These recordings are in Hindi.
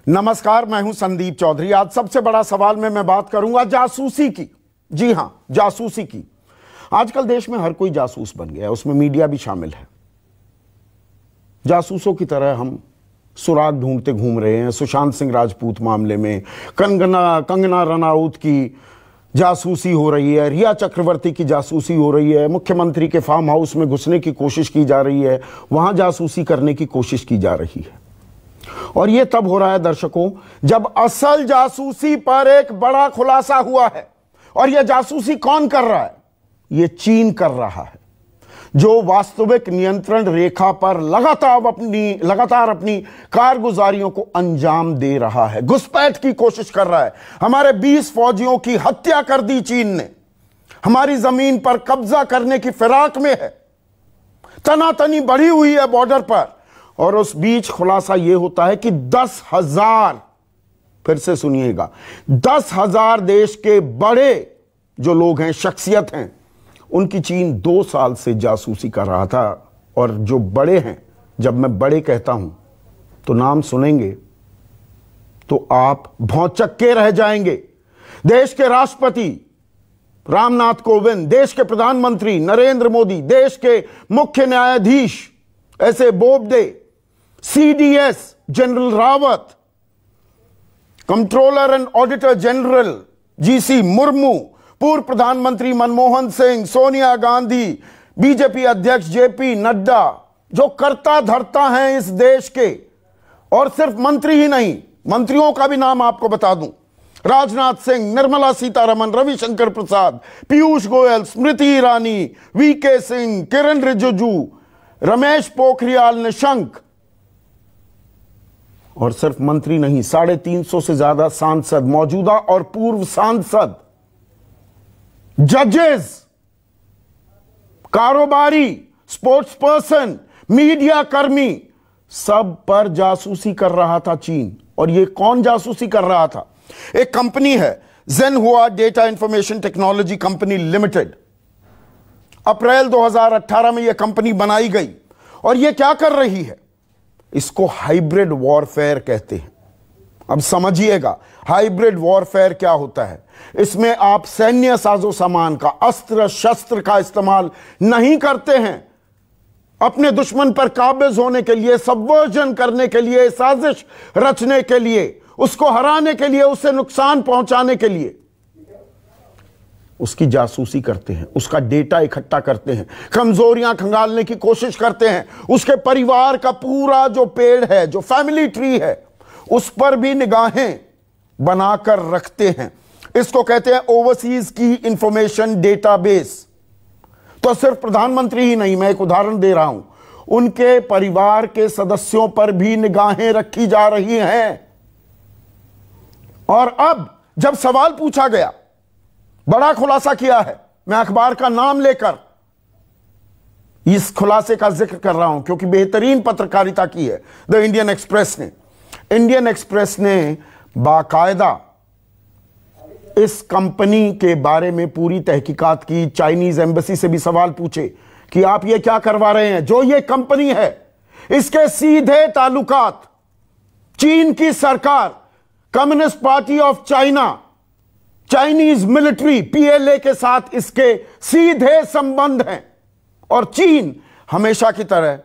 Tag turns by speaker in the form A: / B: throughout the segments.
A: नमस्कार, मैं हूं संदीप चौधरी। आज सबसे बड़ा सवाल में मैं बात करूंगा जासूसी की। जी हां, जासूसी की। आजकल देश में हर कोई जासूस बन गया है, उसमें मीडिया भी शामिल है। जासूसों की तरह हम सुराग ढूंढते घूम रहे हैं। सुशांत सिंह राजपूत मामले में कंगना रनौत की जासूसी हो रही है, रिया चक्रवर्ती की जासूसी हो रही है, मुख्यमंत्री के फार्म हाउस में घुसने की कोशिश की जा रही है, वहां जासूसी करने की कोशिश की जा रही है। और यह तब हो रहा है दर्शकों, जब असल जासूसी पर एक बड़ा खुलासा हुआ है। और यह जासूसी कौन कर रहा है? यह चीन कर रहा है, जो वास्तविक नियंत्रण रेखा पर लगातार अपनी कारगुजारियों को अंजाम दे रहा है, घुसपैठ की कोशिश कर रहा है। हमारे 20 फौजियों की हत्या कर दी चीन ने, हमारी जमीन पर कब्जा करने की फिराक में है, तनातनी बढ़ी हुई है बॉर्डर पर। और उस बीच खुलासा यह होता है कि 10,000, फिर से सुनिएगा, 10,000 देश के बड़े जो लोग हैं, शख्सियत हैं, उनकी चीन 2 साल से जासूसी कर रहा था। और जो बड़े हैं, जब मैं बड़े कहता हूं तो नाम सुनेंगे तो आप भौंचक्के रह जाएंगे। देश के राष्ट्रपति रामनाथ कोविंद, देश के प्रधानमंत्री नरेंद्र मोदी, देश के मुख्य न्यायाधीश ऐसे Bobde, CDS general Rawat, controller and auditor general GC Murmu, पूर्व प्रधानमंत्री मनमोहन सिंह, सोनिया गांधी, बीजेपी अध्यक्ष JP नड्डा, जो करता धरता हैं इस देश के। और सिर्फ मंत्री ही नहीं, मंत्रियों का भी नाम आपको बता दूं, राजनाथ सिंह, निर्मला सीतारमण, रविशंकर प्रसाद, पीयूष गोयल, स्मृति ईरानी, VK सिंह, किरण रिजिजू, रमेश पोखरियाल निशंक। और सिर्फ मंत्री नहीं, 350 से ज्यादा सांसद, मौजूदा और पूर्व सांसद, जजेस, कारोबारी, स्पोर्ट्स पर्सन, मीडिया कर्मी, सब पर जासूसी कर रहा था चीन। और यह कौन जासूसी कर रहा था? एक कंपनी है, Zhenhua data information technology company limited. April 2018 में यह कंपनी बनाई गई। और यह क्या कर रही है? इसको हाइब्रिड वॉरफेयर कहते हैं। अब समझिएगा, हाइब्रिड वॉरफेयर क्या होता है। इसमें आप सैन्य साजो सामान का, अस्त्र शस्त्र का इस्तेमाल नहीं करते हैं। अपने दुश्मन पर काबिज होने के लिए, सबवर्जन करने के लिए, साजिश रचने के लिए, उसको हराने के लिए, उससे नुकसान पहुंचाने के लिए उसकी जासूसी करते हैं, उसका डेटा इकट्ठा करते हैं, कमजोरियां खंगालने की कोशिश करते हैं, उसके परिवार का पूरा जो पेड़ है, जो फैमिली ट्री है, उस पर भी निगाहें बनाकर रखते हैं। इसको कहते हैं ओवरसीज की इंफॉर्मेशन डेटाबेस। तो सिर्फ प्रधानमंत्री ही नहीं, मैं एक उदाहरण दे रहा हूं, उनके परिवार के सदस्यों पर भी निगाहें रखी जा रही हैं। और अब जब सवाल पूछा गया, बड़ा खुलासा किया है, मैं अखबार का नाम लेकर इस खुलासे का जिक्र कर रहा हूं क्योंकि बेहतरीन पत्रकारिता की है द इंडियन एक्सप्रेस ने। इंडियन एक्सप्रेस ने बाकायदा इस कंपनी के बारे में पूरी तहकीकात की, चाइनीज एम्बेसी से भी सवाल पूछे कि आप ये क्या करवा रहे हैं। जो ये कंपनी है, इसके सीधे ताल्लुकात चीन की सरकार, communist party of China, Chinese military PLA के साथ इसके सीधे संबंध हैं। और चीन हमेशा की तरह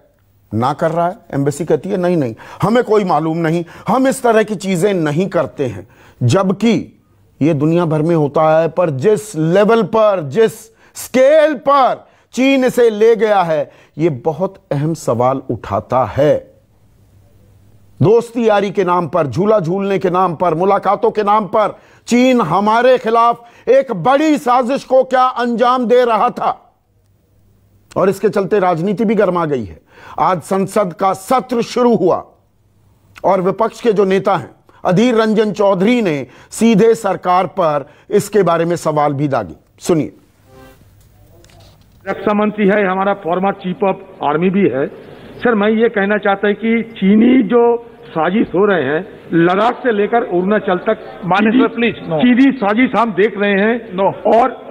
A: ना कर रहा है। एम्बेसी कहती है नहीं, हमें कोई मालूम नहीं, हम इस तरह की चीजें नहीं करते हैं। जबकि यह दुनिया भर में होता है, पर जिस लेवल पर, जिस स्केल पर चीन इसे ले गया है, यह बहुत अहम सवाल उठाता है। दोस्ती यारी के नाम पर, झूला झूलने के नाम पर, मुलाकातों के नाम पर चीन हमारे खिलाफ एक बड़ी साजिश को क्या अंजाम दे रहा था। और इसके चलते राजनीति भी गर्मा गई है। आज संसद का सत्र शुरू हुआ और विपक्ष के जो नेता हैं, अधीर रंजन चौधरी ने सीधे सरकार पर इसके बारे में सवाल भी दागे। सुनिए।
B: रक्षा मंत्री है, हमारा फॉर्मर चीफ ऑफ आर्मी भी है। सर, मैं ये कहना चाहता है कि चीनी जो साजिश हो रहे हैं, लद्दाख से लेकर अरुणाचल तक, प्लीज, चीनी साजिश हम देख रहे हैं।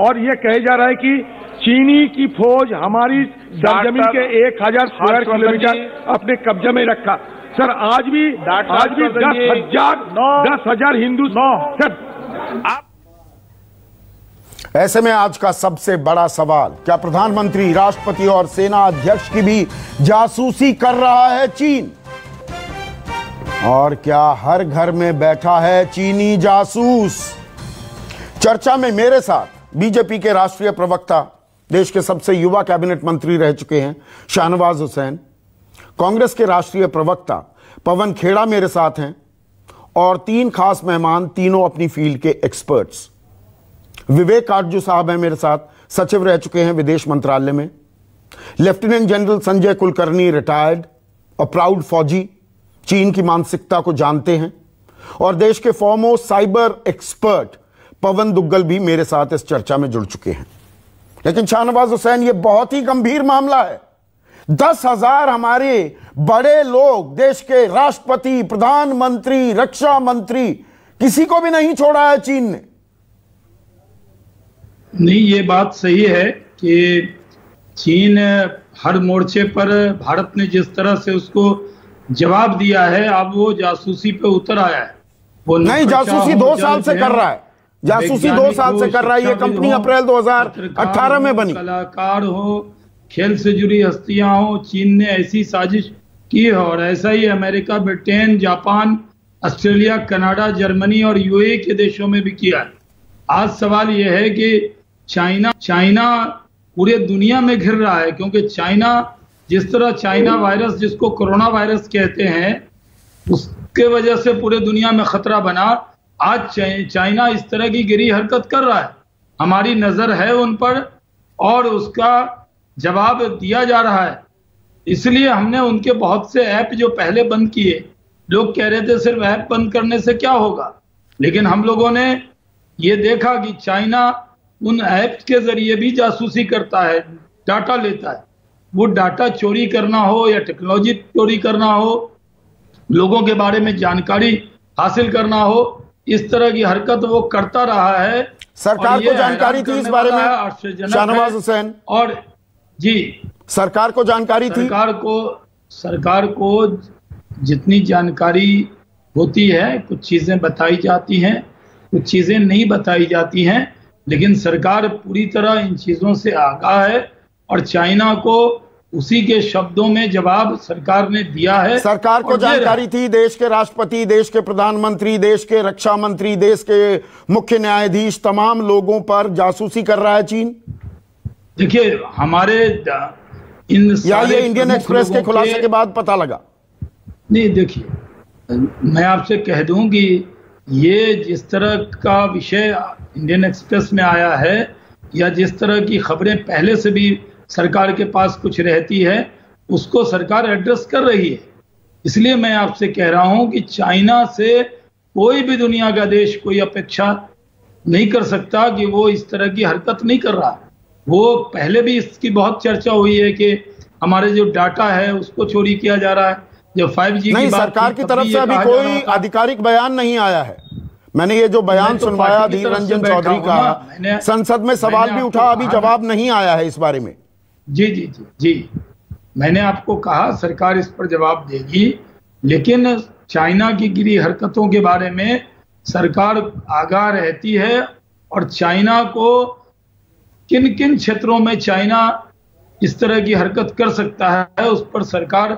B: और ये कहा जा रहा है कि चीनी की फौज हमारी जमीन के 1000 स्क्वायर किलोमीटर अपने कब्जे में रखा। सर आज भी 10,000 हिंदू सर आप।
A: ऐसे में आज का सबसे बड़ा सवाल, क्या प्रधानमंत्री, राष्ट्रपति और सेना अध्यक्ष की भी जासूसी कर रहा है चीन? और क्या हर घर में बैठा है चीनी जासूस? चर्चा में मेरे साथ बीजेपी के राष्ट्रीय प्रवक्ता, देश के सबसे युवा कैबिनेट मंत्री रह चुके हैं शाहनवाज हुसैन, कांग्रेस के राष्ट्रीय प्रवक्ता पवन खेड़ा मेरे साथ हैं, और तीन खास मेहमान, तीनों अपनी फील्ड के एक्सपर्ट्स। विवेक काटजू साहब हैं मेरे साथ, सचिव रह चुके हैं विदेश मंत्रालय में। Lieutenant general Sanjay Kulkarni, retired और प्राउड फौजी, चीन की मानसिकता को जानते हैं। और देश के फॉरमोस्ट साइबर एक्सपर्ट पवन दुग्गल भी मेरे साथ इस चर्चा में जुड़ चुके हैं। लेकिन शाहनवाज हुसैन, ये बहुत ही गंभीर मामला है। 10,000 हमारे बड़े लोग, देश के राष्ट्रपति, प्रधानमंत्री, रक्षा मंत्री, किसी को भी नहीं छोड़ा है चीन ने।
C: नहीं, ये बात सही है कि चीन हर मोर्चे पर भारत ने जिस तरह से उसको जवाब दिया है, अब वो जासूसी पे उतर आया है। वो
A: नहीं, जासूसी 2 साल से कर रहा है, जासूसी 2 साल से कर रहा है। ये कंपनी अप्रैल 2018 में बनी।
C: कलाकार हो, खेल से जुड़ी हस्तियां हो, चीन ने ऐसी साजिश की है। और ऐसा ही America, Britain, Japan, Australia, Canada, Germany और यूएई के देशों में भी किया है। आज सवाल यह है कि चाइना पूरे दुनिया में घिर रहा है, क्योंकि चाइना जिस तरह चाइना वायरस, जिसको कोरोना वायरस कहते हैं, उसके वजह से पूरे दुनिया में खतरा बना। आज चाइना इस तरह की गिरी हरकत कर रहा है। हमारी नजर है उन पर और उसका जवाब दिया जा रहा है। इसलिए हमने उनके बहुत से ऐप जो पहले बंद किए, लोग कह रहे थे सिर्फ ऐप बंद करने से क्या होगा, लेकिन हम लोगों ने ये देखा कि चाइना उन ऐप के जरिए भी जासूसी करता है, डाटा लेता है। वो डाटा चोरी करना हो या टेक्नोलॉजी चोरी करना हो, लोगों के बारे में जानकारी हासिल करना हो, इस तरह की हरकत वो करता रहा है।
A: सरकार को जानकारी थी इस बारे में शाहनवाज हुसैन?
C: और जी,
A: सरकार को जानकारी थी?
C: सरकार को जितनी जानकारी होती है, कुछ चीजें बताई जाती हैं, कुछ चीजें नहीं बताई जाती हैं, लेकिन सरकार पूरी तरह इन चीजों से आगाह है और चाइना को उसी के शब्दों में जवाब सरकार ने दिया है।
A: सरकार को जानकारी थी, देश के राष्ट्रपति, देश के प्रधानमंत्री, देश के रक्षा मंत्री, देश के मुख्य न्यायाधीश, तमाम लोगों पर जासूसी कर रहा है चीन।
C: देखिए, हमारे
A: ये इंडियन एक्सप्रेस के खुलासे के बाद पता लगा?
C: नहीं, देखिए, मैं आपसे कह दूं कि ये जिस तरह का विषय इंडियन एक्सप्रेस में आया है, या जिस तरह की खबरें पहले से भी सरकार के पास कुछ रहती है, उसको सरकार एड्रेस कर रही है। इसलिए मैं आपसे कह रहा हूं कि चाइना से कोई भी दुनिया का देश कोई अपेक्षा नहीं कर सकता कि वो इस तरह की हरकत नहीं कर रहा। वो पहले भी इसकी बहुत चर्चा हुई है कि हमारे जो डाटा है उसको चोरी किया जा रहा है। जब 5G
A: नहीं, सरकार की तरफ से अभी कोई आधिकारिक बयान नहीं आया है। मैंने ये जो बयान सुनवाया अधीर रंजन चौधरी का, संसद में सवाल भी उठा, अभी जवाब नहीं आया है इस बारे में।
C: जी, मैंने आपको कहा सरकार इस पर जवाब देगी, लेकिन चाइना की गिरी हरकतों के बारे में सरकार आगाह रहती है। और चाइना को किन किन क्षेत्रों में चाइना इस तरह की हरकत कर सकता है, उस पर सरकार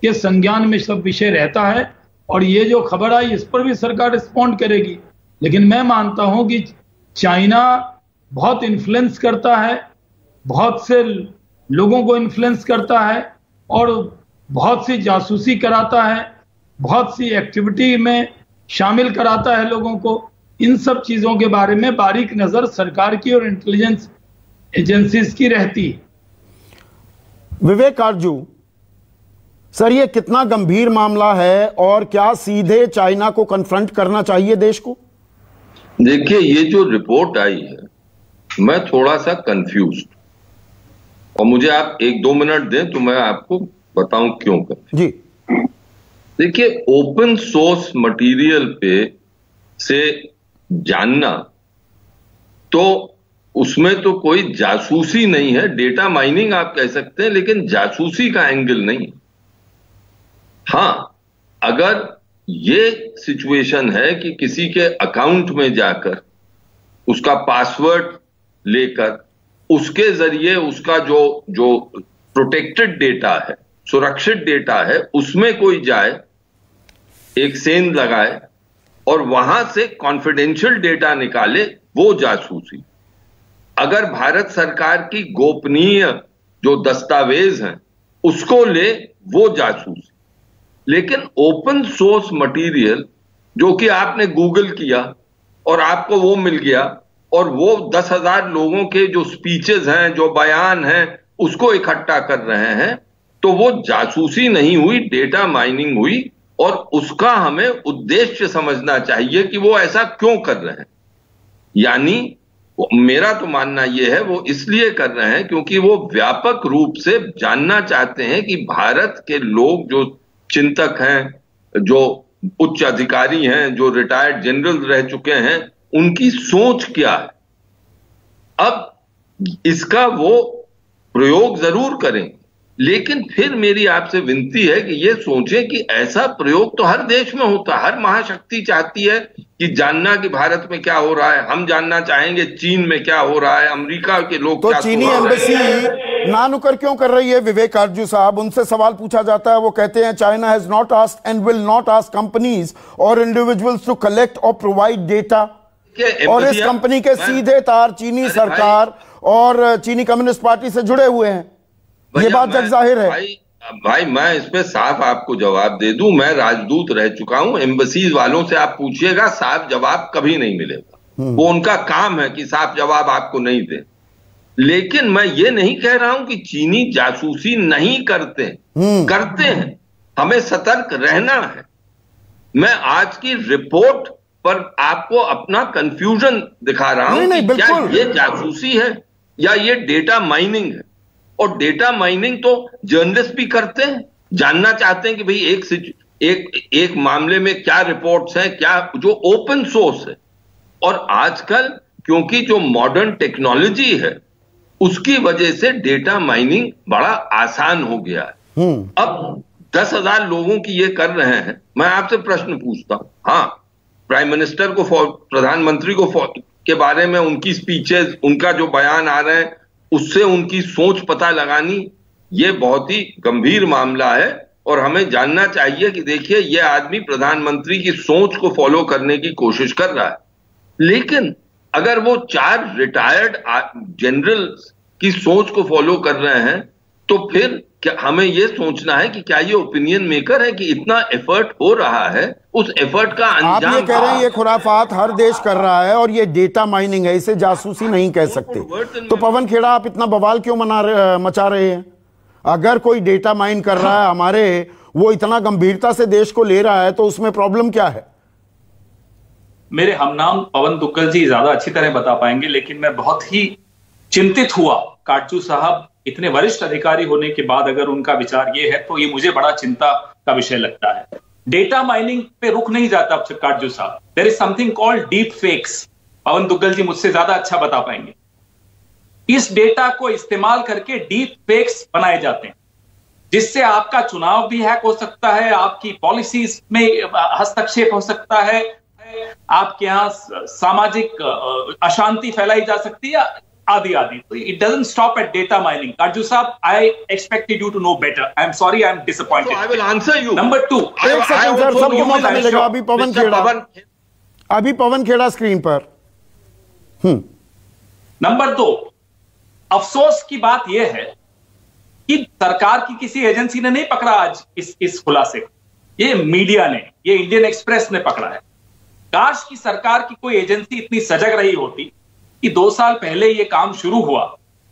C: के संज्ञान में सब विषय रहता है। और ये जो खबर आई, इस पर भी सरकार रिस्पॉन्ड करेगी। लेकिन मैं मानता हूं कि चाइना बहुत इन्फ्लुएंस करता है, बहुत से लोगों को इन्फ्लुएंस करता है और बहुत सी जासूसी कराता है, बहुत सी एक्टिविटी में शामिल कराता है लोगों को। इन सब चीजों के बारे में बारीक नजर सरकार की और इंटेलिजेंस एजेंसीज की रहती है।
A: विवेक काटजू सर, ये कितना गंभीर मामला है और क्या सीधे चाइना को कन्फ्रंट करना चाहिए देश को?
D: देखिए, ये जो रिपोर्ट आई है, मैं थोड़ा सा कंफ्यूज, और मुझे आप 1-2 मिनट दें तो मैं आपको बताऊं क्यों कर।
A: जी
D: देखिए, ओपन सोर्स मटेरियल पे से जानना, तो उसमें तो कोई जासूसी नहीं है, डेटा माइनिंग आप कह सकते हैं, लेकिन जासूसी का एंगल नहीं। हाँ, अगर ये सिचुएशन है कि किसी के अकाउंट में जाकर उसका पासवर्ड लेकर उसके जरिए उसका जो प्रोटेक्टेड डेटा है, सुरक्षित डेटा है, उसमें कोई जाए, एक सेंध लगाए और वहां से कॉन्फिडेंशियल डेटा निकाले, वो जासूसी। अगर भारत सरकार की गोपनीय जो दस्तावेज हैं उसको ले, वो जासूसी। लेकिन ओपन सोर्स मटेरियल जो कि आपने गूगल किया और आपको वो मिल गया और वो 10,000 लोगों के जो स्पीचेस हैं, जो बयान हैं, उसको इकट्ठा कर रहे हैं, तो वो जासूसी नहीं हुई, डेटा माइनिंग हुई। और उसका हमें उद्देश्य समझना चाहिए कि वो ऐसा क्यों कर रहे हैं। यानी मेरा तो मानना यह है वो इसलिए कर रहे हैं क्योंकि वो व्यापक रूप से जानना चाहते हैं कि भारत के लोग जो चिंतक हैं, जो उच्च अधिकारी हैं, जो रिटायर्ड जनरल रह चुके हैं, उनकी सोच क्या है। अब इसका वो प्रयोग जरूर करें, लेकिन फिर मेरी आपसे विनती है कि ये सोचें कि ऐसा प्रयोग तो हर देश में होता है। हर महाशक्ति चाहती है कि जानना कि भारत में क्या हो रहा है। हम जानना चाहेंगे चीन में क्या हो रहा है, अमेरिका के लोग
A: तो चीनी एम्बेसी ना नुकर क्यों कर रही है? विवेक आरजू साहब, उनसे सवाल पूछा जाता है, वो कहते हैं China has not asked and will not ask companies और इंडिविजुअल्स टू कलेक्ट और प्रोवाइड डेटा। और इस कंपनी के सीधे तार चीनी सरकार और चीनी कम्युनिस्ट पार्टी से जुड़े हुए हैं, ये बात जग जाहिर है।
D: भाई मैं इस पे साफ आपको जवाब दे दूं, मैं राजदूत रह चुका हूं। एम्बेसीज वालों से आप पूछिएगा, साफ जवाब कभी नहीं मिलेगा। वो उनका काम है कि साफ जवाब आपको नहीं दे। लेकिन मैं ये नहीं कह रहा हूं कि चीनी जासूसी नहीं करते, करते हैं। हमें सतर्क रहना है। मैं आज की रिपोर्ट पर आपको अपना कंफ्यूजन दिखा रहा हूं कि क्या ये जासूसी है या ये डेटा माइनिंग है। और डेटा माइनिंग तो जर्नलिस्ट भी करते हैं, जानना चाहते हैं कि भाई एक मामले में क्या रिपोर्ट्स हैं, क्या जो ओपन सोर्स है। और आजकल क्योंकि जो मॉडर्न टेक्नोलॉजी है उसकी वजह से डेटा माइनिंग बड़ा आसान हो गया है। अब 10,000 लोगों की ये कर रहे हैं। मैं आपसे प्रश्न पूछता हूं, हाँ, प्राइम मिनिस्टर को, प्रधानमंत्री को के बारे में उनकी स्पीचेस, उनका जो बयान आ रहे हैं, उससे उनकी सोच पता लगानी, यह बहुत ही गंभीर मामला है। और हमें जानना चाहिए कि देखिए, यह आदमी प्रधानमंत्री की सोच को फॉलो करने की कोशिश कर रहा है। लेकिन अगर वो 4 रिटायर्ड जनरल की सोच को फॉलो कर रहे हैं, तो फिर क्या हमें यह सोचना है कि क्या ये ओपिनियन मेकर है कि इतना एफर्ट हो रहा है, उस एफर्ट का अंजाम।
A: आप ये कह रहे हैं ये खुराफात हर देश कर रहा है और ये डेटा माइनिंग है, इसे जासूसी नहीं कह सकते। तो पवन खेड़ा, आप इतना बवाल क्यों मचा रहे हैं? अगर कोई डेटा माइन कर रहा है हमारे, वो इतना गंभीरता से देश को ले रहा है, तो उसमें प्रॉब्लम क्या है?
E: मेरे हमनाम पवन दुग्गल जी ज्यादा अच्छी तरह बता पाएंगे, लेकिन मैं बहुत ही चिंतित हुआ। काटजू साहब इतने वरिष्ठ अधिकारी होने के बाद अगर उनका विचार ये है, तो ये मुझे बड़ा चिंता का विषय लगता है। डेटा माइनिंग पे रुक नहीं जाता अब काटजू साहब। There is something called deep fakes. Pawan Duggal ji मुझसे ज्यादा अच्छा बता पाएंगे। इस डेटा को इस्तेमाल करके डीप फेक्स बनाए जाते हैं, जिससे आपका चुनाव भी हैक हो सकता है, आपकी पॉलिसीज में हस्तक्षेप हो सकता है, आपके यहां सामाजिक अशांति फैलाई जा सकती है, आदि आदि। तो it doesn't stop at data mining. Katju साहब, I expected you to know better. I am sorry, I am disappointed.
D: I will answer you.
E: Number 2,
A: एक सेकंड सर, सबको मौका मिलेगा। अभी पवन खेड़ा स्क्रीन पर।
E: नंबर 2, अफसोस की बात यह है कि सरकार की किसी एजेंसी ने नहीं पकड़ा आज इस खुलासे को, ये मीडिया ने, ये इंडियन एक्सप्रेस ने पकड़ा है। काश की सरकार की कोई एजेंसी इतनी सजग रही होती कि 2 साल पहले ये काम शुरू हुआ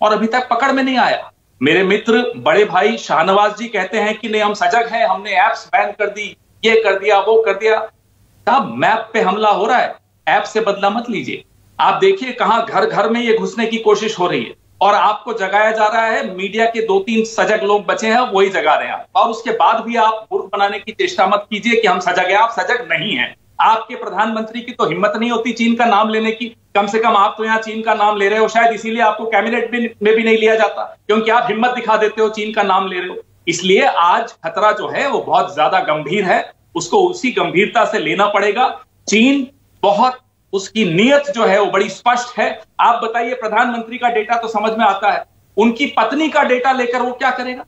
E: और अभी तक पकड़ में नहीं आया। मेरे मित्र बड़े भाई शाहनवाज जी कहते हैं कि नहीं, हम सजग हैं, हमने ऐप्स बैन कर दी, ये कर दिया, वो कर दिया। साहब, मैप पे हमला हो रहा है, ऐप से बदला मत लीजिए। आप देखिए कहां घर घर में ये घुसने की कोशिश हो रही है और आपको जगाया जा रहा है। मीडिया के 2-3 सजग लोग बचे हैं, वही जगा रहे हैं, और उसके बाद भी आप मूर्ख बनाने की चेष्टा मत कीजिए कि हम सजग हैं। आप सजग नहीं हैं। आपके प्रधानमंत्री की तो हिम्मत नहीं होती चीन का नाम लेने की। कम से कम आप तो यहाँ चीन का नाम ले रहे हो, शायद इसीलिए आपको कैबिनेट में भी नहीं लिया जाता, क्योंकि आप हिम्मत दिखा देते हो, चीन का नाम ले रहे हो। इसलिए आज खतरा जो है वो बहुत ज्यादा गंभीर है, उसको उसी गंभीरता से लेना पड़ेगा। चीन बहुत, उसकी नीयत जो है वो बड़ी स्पष्ट है। आप बताइए, प्रधानमंत्री का डेटा तो समझ में आता है, उनकी पत्नी का डेटा लेकर वो क्या करेगा?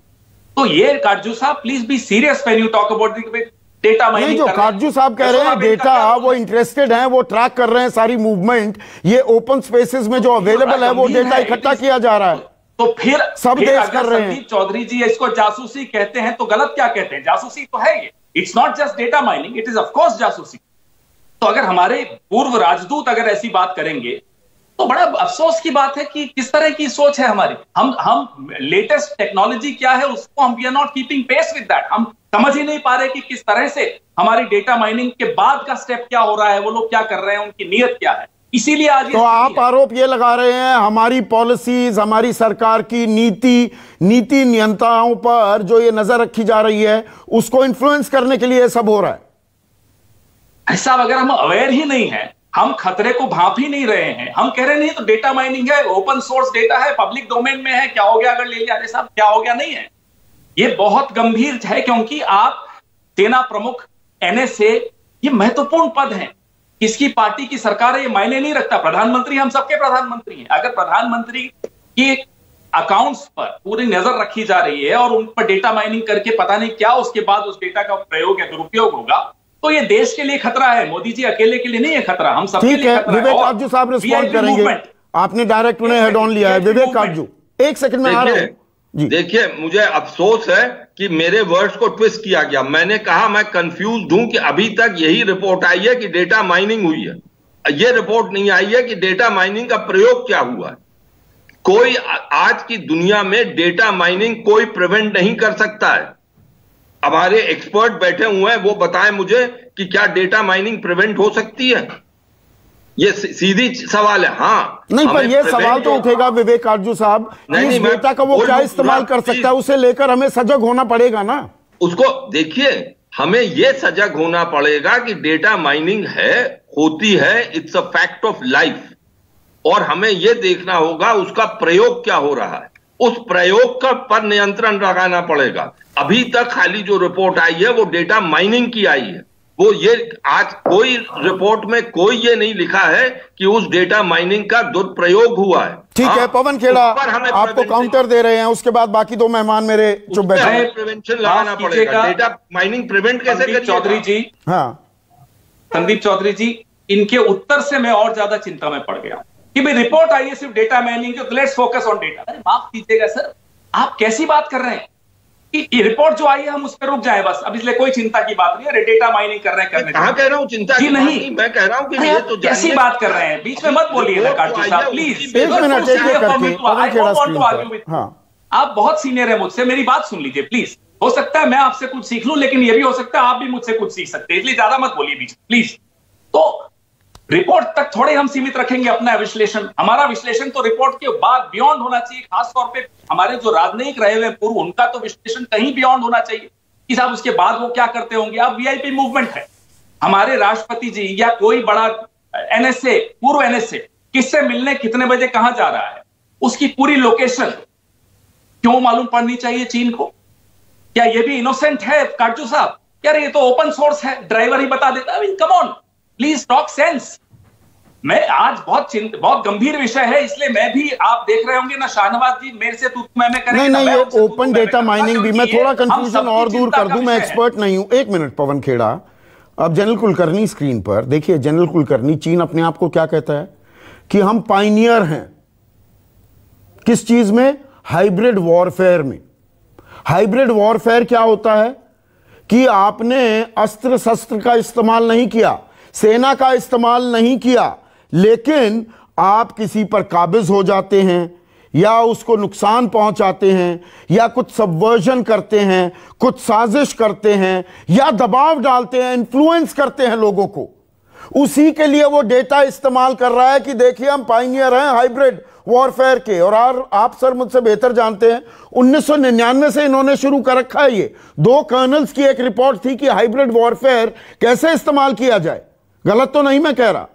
E: तो ये काटजू साहब, please be serious when you talk about data mining.
A: जो काटजू साहब कह रहे हैं डेटा, वो इंटरेस्टेड हैं, वो ट्रैक कर रहे हैं सारी मूवमेंट, ये ओपन स्पेसेस में जो अवेलेबल है वो डेटा इकट्ठा किया जा रहा है,
E: तो फिर
A: सब देश कर रहे हैं।
E: संदीप चौधरी जी इसको जासूसी कहते हैं तो गलत क्या कहते हैं? जासूसी तो है ये, it's not just data mining, it is of course जासूसी। तो अगर हमारे पूर्व राजदूत अगर ऐसी बात करेंगे तो बड़ा अफसोस की बात है कि किस तरह की सोच है हमारी। हम लेटेस्ट टेक्नोलॉजी क्या है उसको हम we are not keeping pace with that. हम समझ ही नहीं पा रहे कि किस तरह से हमारी डेटा माइनिंग के बाद का स्टेप क्या हो रहा है, वो लोग क्या कर रहे हैं, उनकी नीयत क्या है। इसीलिए आज
A: तो आप आरोप ये लगा रहे हैं हमारी पॉलिसीज, हमारी सरकार की नीति नियंत्रणाओं पर जो ये नजर रखी जा रही है उसको इन्फ्लुएंस करने के लिए सब हो रहा है।
E: ऐसा अगर हम अवेयर ही नहीं है, हम खतरे को भांप ही नहीं रहे हैं, हम कह रहे नहीं तो डेटा माइनिंग है, ओपन सोर्स डेटा है, पब्लिक डोमेन में है, क्या हो गया अगर ले लिया? अरे साहब क्या हो गया? नहीं है, ये बहुत गंभीर है, क्योंकि आप सेना प्रमुख, एनएसए, ये महत्वपूर्ण पद हैं। किसकी पार्टी की सरकार है ये मायने नहीं रखता। प्रधानमंत्री हम सबके प्रधानमंत्री हैं। अगर प्रधानमंत्री के अकाउंट्स पर पूरी नजर रखी जा रही है और उन पर डेटा माइनिंग करके पता नहीं क्या उसके बाद उस डेटा का प्रयोग या दुरुपयोग होगा, तो ये देश के लिए खतरा है। मोदी जी अकेले के लिए नहीं है खतरा, हम सबके लिए खतरा है।
A: विवेक काटजू साहब रिस्पॉन्ड करेंगे, आपने डायरेक्ट उन्हें हेड ऑन लिया है। विवेक काटजू, एक सेकंड में आ रहा हूं जी।
D: देखिए, मुझे अफसोस है कि मेरे वर्ड्स को ट्विस्ट किया गया। मैंने कहा मैं कंफ्यूज हूं कि अभी तक यही रिपोर्ट आई है कि डेटा माइनिंग हुई है, यह रिपोर्ट नहीं आई है कि डेटा माइनिंग का प्रयोग क्या हुआ है। कोई आज की दुनिया में डेटा माइनिंग कोई प्रिवेंट नहीं कर सकता है। हमारे एक्सपर्ट बैठे हुए हैं, वो बताएं मुझे कि क्या डेटा माइनिंग प्रिवेंट हो सकती है। ये सीधी सवाल है। हाँ
A: नहीं, पर ये सवाल तो उठेगा विवेक काटजू साहब, इस डेटा का वो क्या इस्तेमाल कर सकता है, उसे लेकर हमें सजग होना पड़ेगा ना।
D: उसको देखिए, हमें यह सजग होना पड़ेगा कि डेटा माइनिंग होती है, it's a fact of life, और हमें यह देखना होगा उसका प्रयोग क्या हो रहा है, उस प्रयोग का पर नियंत्रण लगाना पड़ेगा। अभी तक खाली जो रिपोर्ट आई है वो डेटा माइनिंग की आई है। वो ये आज कोई रिपोर्ट में कोई ये नहीं लिखा है कि उस डेटा माइनिंग का दुरुपयोग हुआ है।
A: ठीक है, पवन खेड़ा आपको काउंटर दे रहे हैं, उसके बाद बाकी दो मेहमान मेरे चुप बैठे हैं।
D: प्रिवेंशन लगाना पड़ेगा। डेटा माइनिंग प्रिवेंट कैसे करेंगे?
E: चौधरी जी, हाँ संदीप चौधरी जी, इनके उत्तर से मैं और ज्यादा चिंता में पड़ गया कि भाई रिपोर्ट आई है सिर्फ डेटा माइनिंग की, लेट्स फोकस ऑन डेटा। अरे माफ कीजिएगा सर, आप कैसी बात कर रहे हैं कि रिपोर्ट जो आई है हम उस पर रुक जाए बस, अब इसलिए कोई चिंता की बात नहीं है। डेटा माइनिंग कर रहे हैं, करने
D: कहां कह रहा हूं चिंता
E: जी नहीं,
D: मैं कह रहा हूं कि ये तो
E: कैसी बात कर रहे हैं, बीच में मत बोलिए ना काटजू साहब प्लीज।
A: एक मिनट करके,
E: आप बहुत सीनियर है मुझसे, मेरी बात सुन लीजिए प्लीज। हो सकता है मैं आपसे कुछ सीख लूं, लेकिन ये भी हो सकता है आप भी मुझसे कुछ सीख सकते हैं, इसलिए ज्यादा मत बोलिए बीच प्लीज। तो रिपोर्ट तक थोड़े हम सीमित रखेंगे अपना विश्लेषण। हमारा विश्लेषण तो रिपोर्ट के बाद बियॉन्ड होना चाहिए। खासतौर पे हमारे जो राजनयिक रहे हुए पूर्व, उनका तो विश्लेषण कहीं बियॉन्ड होना चाहिए कि साहब उसके बाद वो क्या करते होंगे। अब वीआईपी मूवमेंट है, हमारे राष्ट्रपति जी या कोई बड़ा एनएसए, पूर्व एनएसए किससे मिलने कितने बजे कहां जा रहा है, उसकी पूरी लोकेशन क्यों मालूम पड़नी चाहिए चीन को? क्या ये भी इनोसेंट है काटजू साहब? यार ये तो ओपन सोर्स है, ड्राइवर ही बता देता है। Come on, please talk sense. मैं आज बहुत गंभीर विषय है, इसलिए मैं भी, आप देख रहे होंगे ना शाहनवाज जी मेरे से तू मैं करेंगे।
A: नहीं, ये ओपन डेटा माइनिंग भी, मैं थोड़ा कंफ्यूजन और दूर कर दूं, मैं एक्सपर्ट नहीं हूं। एक मिनट पवन खेड़ा, अब जनरल कुलकर्णी स्क्रीन पर देखिए। जनरल कुलकर्णी, चीन अपने आप को क्या कहता है कि हम पायनियर हैं। किस चीज में? हाइब्रिड वॉरफेयर में। हाइब्रिड वॉरफेयर क्या होता है कि आपने अस्त्र शस्त्र का इस्तेमाल नहीं किया, सेना का इस्तेमाल नहीं किया, लेकिन आप किसी पर काबिज हो जाते हैं या उसको नुकसान पहुंचाते हैं या कुछ सबवर्जन करते हैं, कुछ साजिश करते हैं या दबाव डालते हैं, इन्फ्लुएंस करते हैं लोगों को। उसी के लिए वो डेटा इस्तेमाल कर रहा है कि देखिए हम पायनियर हैं हाइब्रिड वॉरफेयर के। और आप सर मुझसे बेहतर जानते हैं, 1999 से इन्होंने शुरू कर रखा है। ये दो कर्नल्स की एक रिपोर्ट थी कि हाइब्रिड वॉरफेयर कैसे इस्तेमाल किया जाए। गलत तो नहीं मैं कह रहा?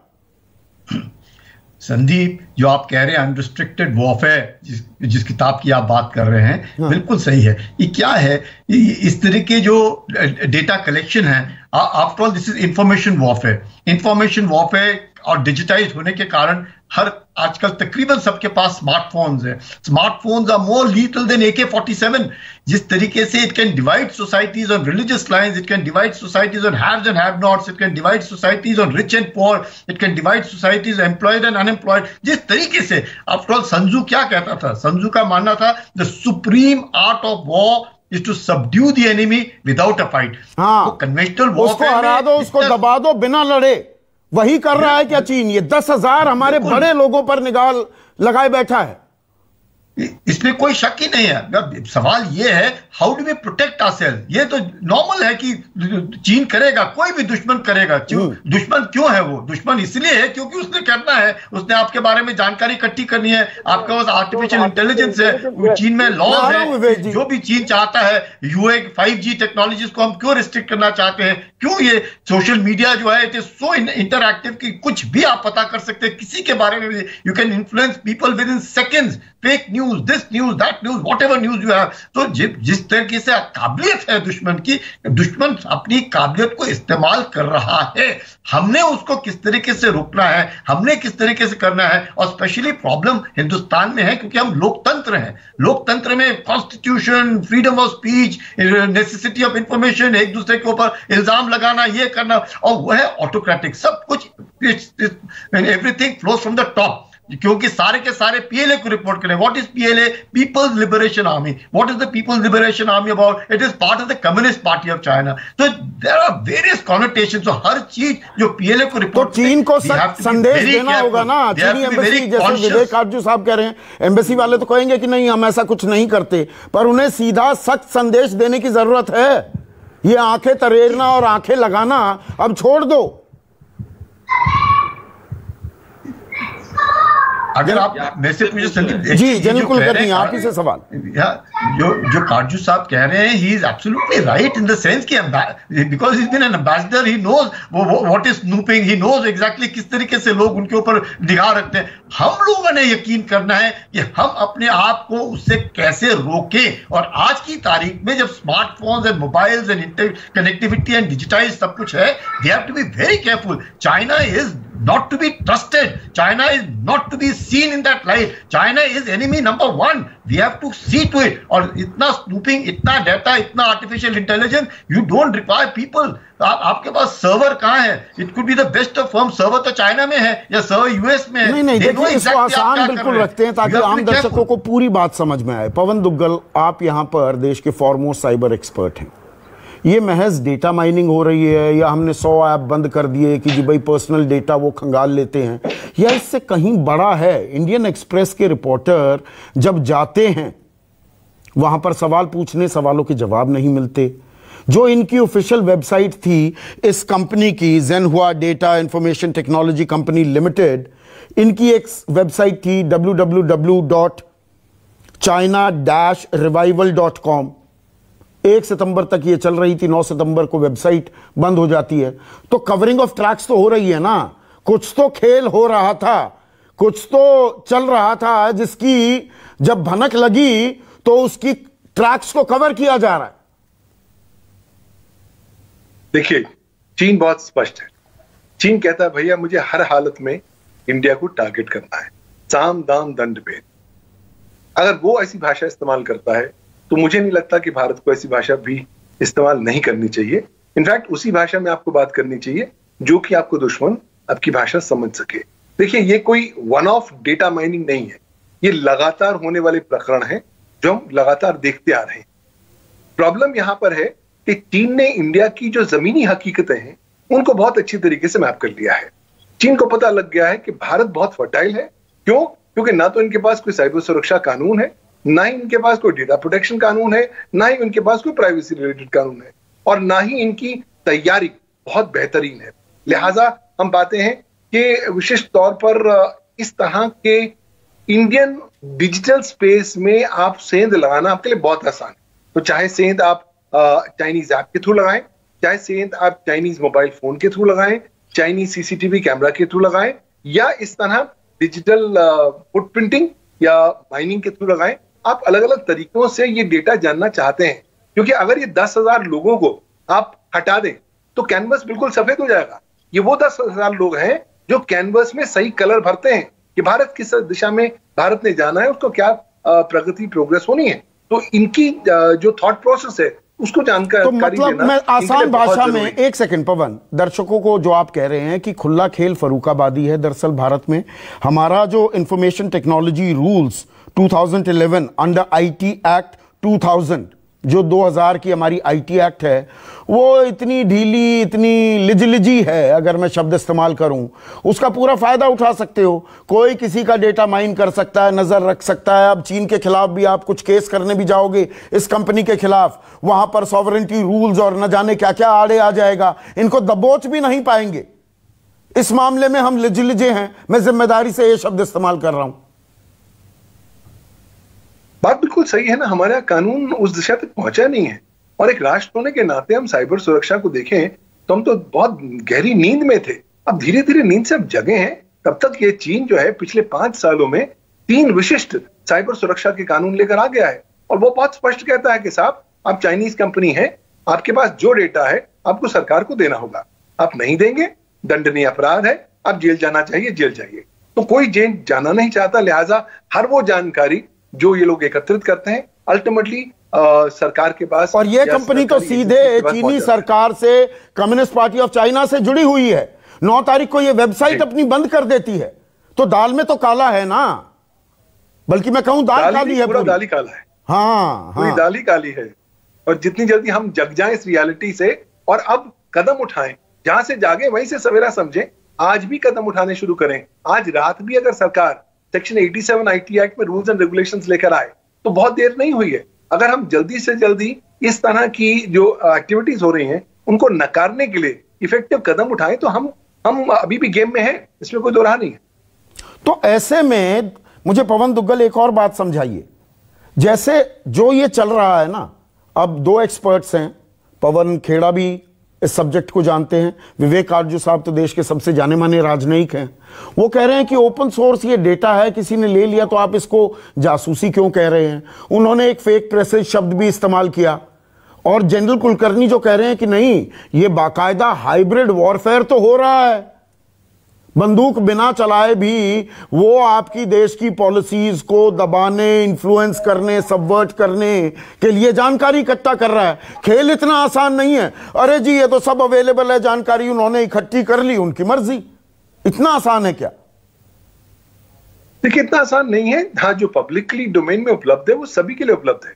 F: संदीप, जो आप कह रहे हैं अनरिस्ट्रिक्टेड वॉरफेयर, जिस किताब की आप बात कर रहे हैं, बिल्कुल सही है। ये क्या है, इस तरह के जो डेटा कलेक्शन है, after all this is information warfare. Information warfare और डिजिटाइज होने के कारण हर आजकल तकरीबन सबके पास स्मार्टफोन्स है। Smartphones are more lethal than AK-47। जिस तरीके से it can divide societies on religious lines, it can divide societies on haves and have nots, it can divide societies on rich and poor, it can divide societies employed and unemployed. जिस तरीके से, आफ्टर ऑल सन त्जू क्या कहता था? सन त्जू का मानना था the supreme art of war is to subdue the enemy without a fight।
A: हाँ,
F: कन्वेंशनल
A: उसको हरा दो, उसको दबा दो बिना लड़े। वही कर रहा है क्या चीन? ये 10,000 हमारे बड़े लोगों पर निगाह लगाए बैठा है।
F: इसमें कोई शक ही नहीं है। सवाल ये है, how do we protect ourselves? ये तो नॉर्मल है कि चीन करेगा, कोई भी दुश्मन करेगा। दुश्मन क्यों है? वो दुश्मन इसलिए है क्योंकि उसने करना है, उसने आपके बारे में जानकारी इकट्ठी करनी है, आपके पास आर्टिफिशियल इंटेलिजेंस है, चीन में लॉज है। जो भी चीन चाहता है, UA 5G टेक्नोलॉजीज को हम क्यों रिस्ट्रिक्ट करना चाहते हैं? क्यों ये सोशल मीडिया जो है इट इज सो इंटरएक्टिव कि कुछ भी आप पता कर सकते हैं किसी के बारे में। You can influence people with in seconds, fake news, this news, that news, whatever news you have. तो जिस तरीके से काबिलियत है दुश्मन की, दुश्मन अपनी काबिलियत को इस्तेमाल कर रहा है। हमने उसको किस तरीके से रोकना है, हमने किस तरीके से करना है। और स्पेशली प्रॉब्लम हिंदुस्तान में है क्योंकि हम लोकतंत्र हैं। लोकतंत्र में constitution, freedom of speech, necessity of information, एक दूसरे के ऊपर इल्जाम लगाना, ये करना, और वह है ऑटोक्रेटिक। सब कुछ, everything flows from the top, क्योंकि सारे के सारे PLA को रिपोर्ट करें। What is PLA? People's liberation army. What is the people's liberation army about? It is part of the communist party of China. तो देयर आर वेरियस कॉनोटेशंस। तो हर चीज जो PLA को रिपोर्ट,
A: तो चीन को संदेश देना होगा ना। चीनी एम्बेसी, जैसे विवेक काटजू साहब कह रहे हैं, एम्बेसी वाले तो कहेंगे कि नहीं हम ऐसा कुछ नहीं करते, पर उन्हें सीधा सख्त संदेश देने की जरूरत है। ये आंखें तरेरना और आंखें लगाना अब छोड़ दो।
F: अगर आप मेरे से पूछे संदीप
A: जी, बिल्कुल करेंगे आप ही से सवाल।
F: जो काटजू साहब कह रहे हैं, he is absolutely right in the sense कि because he is been an ambassador, he knows what is snooping, he knows exactly किस तरीके से लोग उनके ऊपर निगाह रखते हैं। हम लोगों ने यकीन करना है कि हम अपने आप को उससे कैसे रोकें। और आज की तारीख में जब smartphones and mobiles and connectivity and digitise सब कुछ है, we have to be very careful. China is not to be trusted. China is not to be seen in that light. China is enemy number 1. We have to see to it. और इतना snooping, इतना data, इतना artificial intelligence, you don't require people. आपके पास सर्वर कहाँ है? It could be the best of firm. Server तो चाइना में है या सर्वर US में है।
A: नहीं, देखिए इसको आसान बिल्कुल रखते हैं ताकि आम दर्शकों को पूरी बात समझ में आए। पवन दुग्गल, आप यहाँ पर देश के फॉरमोस्ट साइबर एक्सपर्ट हैं। ये महज डेटा माइनिंग हो रही है या हमने 100 ऐप बंद कर दिए कि जी भाई पर्सनल डेटा वो खंगाल लेते हैं, या इससे कहीं बड़ा है? इंडियन एक्सप्रेस के रिपोर्टर जब जाते हैं वहां पर सवाल पूछने, सवालों के जवाब नहीं मिलते। जो इनकी ऑफिशियल वेबसाइट थी इस कंपनी की, Zhenhua data information technology company limited, इनकी एक वेबसाइट थी www.china-revival.com। 1 सितंबर तक ये चल रही थी, 9 सितंबर को वेबसाइट बंद हो जाती है। तो कवरिंग ऑफ ट्रैक्स तो हो रही है ना, कुछ तो खेल हो रहा था, कुछ तो चल रहा था, जिसकी जब भनक लगी तो उसकी ट्रैक्स को कवर किया जा रहा है।
G: देखिए, चीन बहुत स्पष्ट है। चीन कहता है भैया मुझे हर हालत में इंडिया को टारगेट करना है, साम दाम दंड भेद। अगर वो ऐसी भाषा इस्तेमाल करता है तो मुझे नहीं लगता कि भारत को ऐसी भाषा भी इस्तेमाल नहीं करनी चाहिए। इनफैक्ट उसी भाषा में आपको बात करनी चाहिए जो कि आपको दुश्मन आपकी भाषा समझ सके। देखिए, ये कोई वन ऑफ डेटा माइनिंग नहीं है, ये लगातार होने वाले प्रकरण हैं जो हम लगातार देखते आ रहे हैं। प्रॉब्लम यहां पर है कि चीन ने इंडिया की जो जमीनी हकीकतें हैं उनको बहुत अच्छी तरीके से मैप कर लिया है। चीन को पता लग गया है कि भारत बहुत फर्टाइल है। क्यों? क्योंकि ना तो इनके पास कोई साइबर सुरक्षा कानून है, ना ही इनके पास कोई डेटा प्रोटेक्शन कानून है, ना ही इनके पास कोई प्राइवेसी रिलेटेड कानून है, और ना ही इनकी तैयारी बहुत बेहतरीन है। लिहाजा हम पाते हैं कि विशेष तौर पर इस तरह के इंडियन डिजिटल स्पेस में आप सेंध लगाना आपके लिए बहुत आसान है। तो चाहे सेंध आप चाइनीज ऐप के थ्रू लगाएं, चाहे सेंध आप चाइनीज मोबाइल फोन के थ्रू लगाएं, चाइनीज CCTV कैमरा के थ्रू लगाएं, या इस तरह डिजिटल फुटप्रिंटिंग या माइनिंग के थ्रू लगाएं, आप अलग अलग तरीकों से ये डेटा जानना चाहते हैं। क्योंकि अगर ये 10,000 लोगों को आप हटा दें तो कैनवस बिल्कुल सफेद हो जाएगा। ये वो 10,000 लोग हैं जो कैनवस में सही कलर भरते हैं कि भारत किस दिशा में भारत ने जाना है, उसको क्या प्रगति प्रोग्रेस होनी है। तो इनकी जो थॉट प्रोसेस है उसको जानकर
A: तो मतलब मैं आसान भाषा में, एक सेकंड पवन, दर्शकों को जो आप कह रहे हैं कि खुला खेल फरूखाबादी है, दरअसल भारत में हमारा जो information technology rules 2011 under IT act 2000, जो 2000 की हमारी आईटी एक्ट है, वो इतनी ढीली, इतनी लिजलिजी है, अगर मैं शब्द इस्तेमाल करूं, उसका पूरा फायदा उठा सकते हो। कोई किसी का डेटा माइन कर सकता है, नजर रख सकता है। अब चीन के खिलाफ भी आप कुछ केस करने भी जाओगे इस कंपनी के खिलाफ, वहां पर सॉवरेंटी रूल्स और न जाने क्या क्या आड़े आ जाएगा, इनको दबोच भी नहीं पाएंगे। इस मामले में हम लिजलिजे हैं, मैं जिम्मेदारी से यह शब्द इस्तेमाल कर रहा हूं।
G: बात बिल्कुल सही है ना, हमारे यहाँ कानून उस दिशा तक पहुंचा नहीं है। और एक राष्ट्र होने के नाते हम साइबर सुरक्षा को देखें तो हम तो बहुत गहरी नींद में थे, अब धीरे धीरे नींद से अब जगे हैं। तब तक ये चीन जो है पिछले 5 सालों में 3 विशिष्ट साइबर सुरक्षा के कानून लेकर आ गया है। और वो बहुत स्पष्ट कहता है कि साहब, आप चाइनीज कंपनी है, आपके पास जो डेटा है आपको सरकार को देना होगा, आप नहीं देंगे दंडनीय अपराध है, आप जेल जाना चाहिए, जेल जाइए। तो कोई जेल जाना नहीं चाहता, लिहाजा हर वो जानकारी जो ये लोग एकत्रित करते हैं अल्टीमेटली सरकार के पास।
A: और ये कंपनी तो सीधे चीनी सरकार से, कम्युनिस्ट पार्टी ऑफ चाइना से जुड़ी हुई है। 9 तारीख को ये वेबसाइट अपनी बंद कर देती है। तो दाल में तो काला है ना, बल्कि मैं कहूं दाल काली है,
G: पूरा दाल ही काला है।
A: हाँ,
G: पूरी दाल ही काली है। और जितनी जल्दी हम जग जाएं इस रियलिटी से और अब कदम उठाएं, जहां से जागे वहीं से सवेरा समझें, आज भी कदम उठाने शुरू करें। आज रात भी अगर सरकार सेक्शन 87 आईटी एक्ट में रूल्स एंड रेगुलेशंस लेकर आए तो बहुत देर नहीं हुई है। अगर हम जल्दी से जल्दी इस तरह की जो एक्टिविटीज हो रही हैं उनको नकारने के लिए इफेक्टिव कदम उठाएं तो हम अभी भी गेम में हैं, इसमें कोई दो राह नहीं है।
A: तो ऐसे में मुझे पवन दुग्गल एक और बात समझाइए, जैसे जो ये चल रहा है ना, अब 2 एक्सपर्ट्स हैं, पवन खेड़ा भी इस सब्जेक्ट को जानते हैं, विवेक आर्जू साहब तो देश के सबसे जाने माने राजनयिक हैं। वो कह रहे हैं कि ओपन सोर्स ये डेटा है, किसी ने ले लिया तो आप इसको जासूसी क्यों कह रहे हैं। उन्होंने एक फेक प्रेसेज शब्द भी इस्तेमाल किया। और जनरल कुलकर्णी जो कह रहे हैं कि नहीं, ये बाकायदा हाइब्रिड वॉरफेयर तो हो रहा है, बंदूक बिना चलाए भी वो आपकी देश की पॉलिसीज को दबाने, इन्फ्लुएंस करने, सबवर्ट करने के लिए जानकारी इकट्ठा कर रहा है। खेल इतना आसान नहीं है। अरे जी ये तो सब अवेलेबल है, जानकारी उन्होंने इकट्ठी कर ली, उनकी मर्जी। इतना आसान है क्या?
G: देखिए, इतना आसान नहीं है। हाँ, जो पब्लिकली डोमेन में उपलब्ध है वो सभी के लिए उपलब्ध है,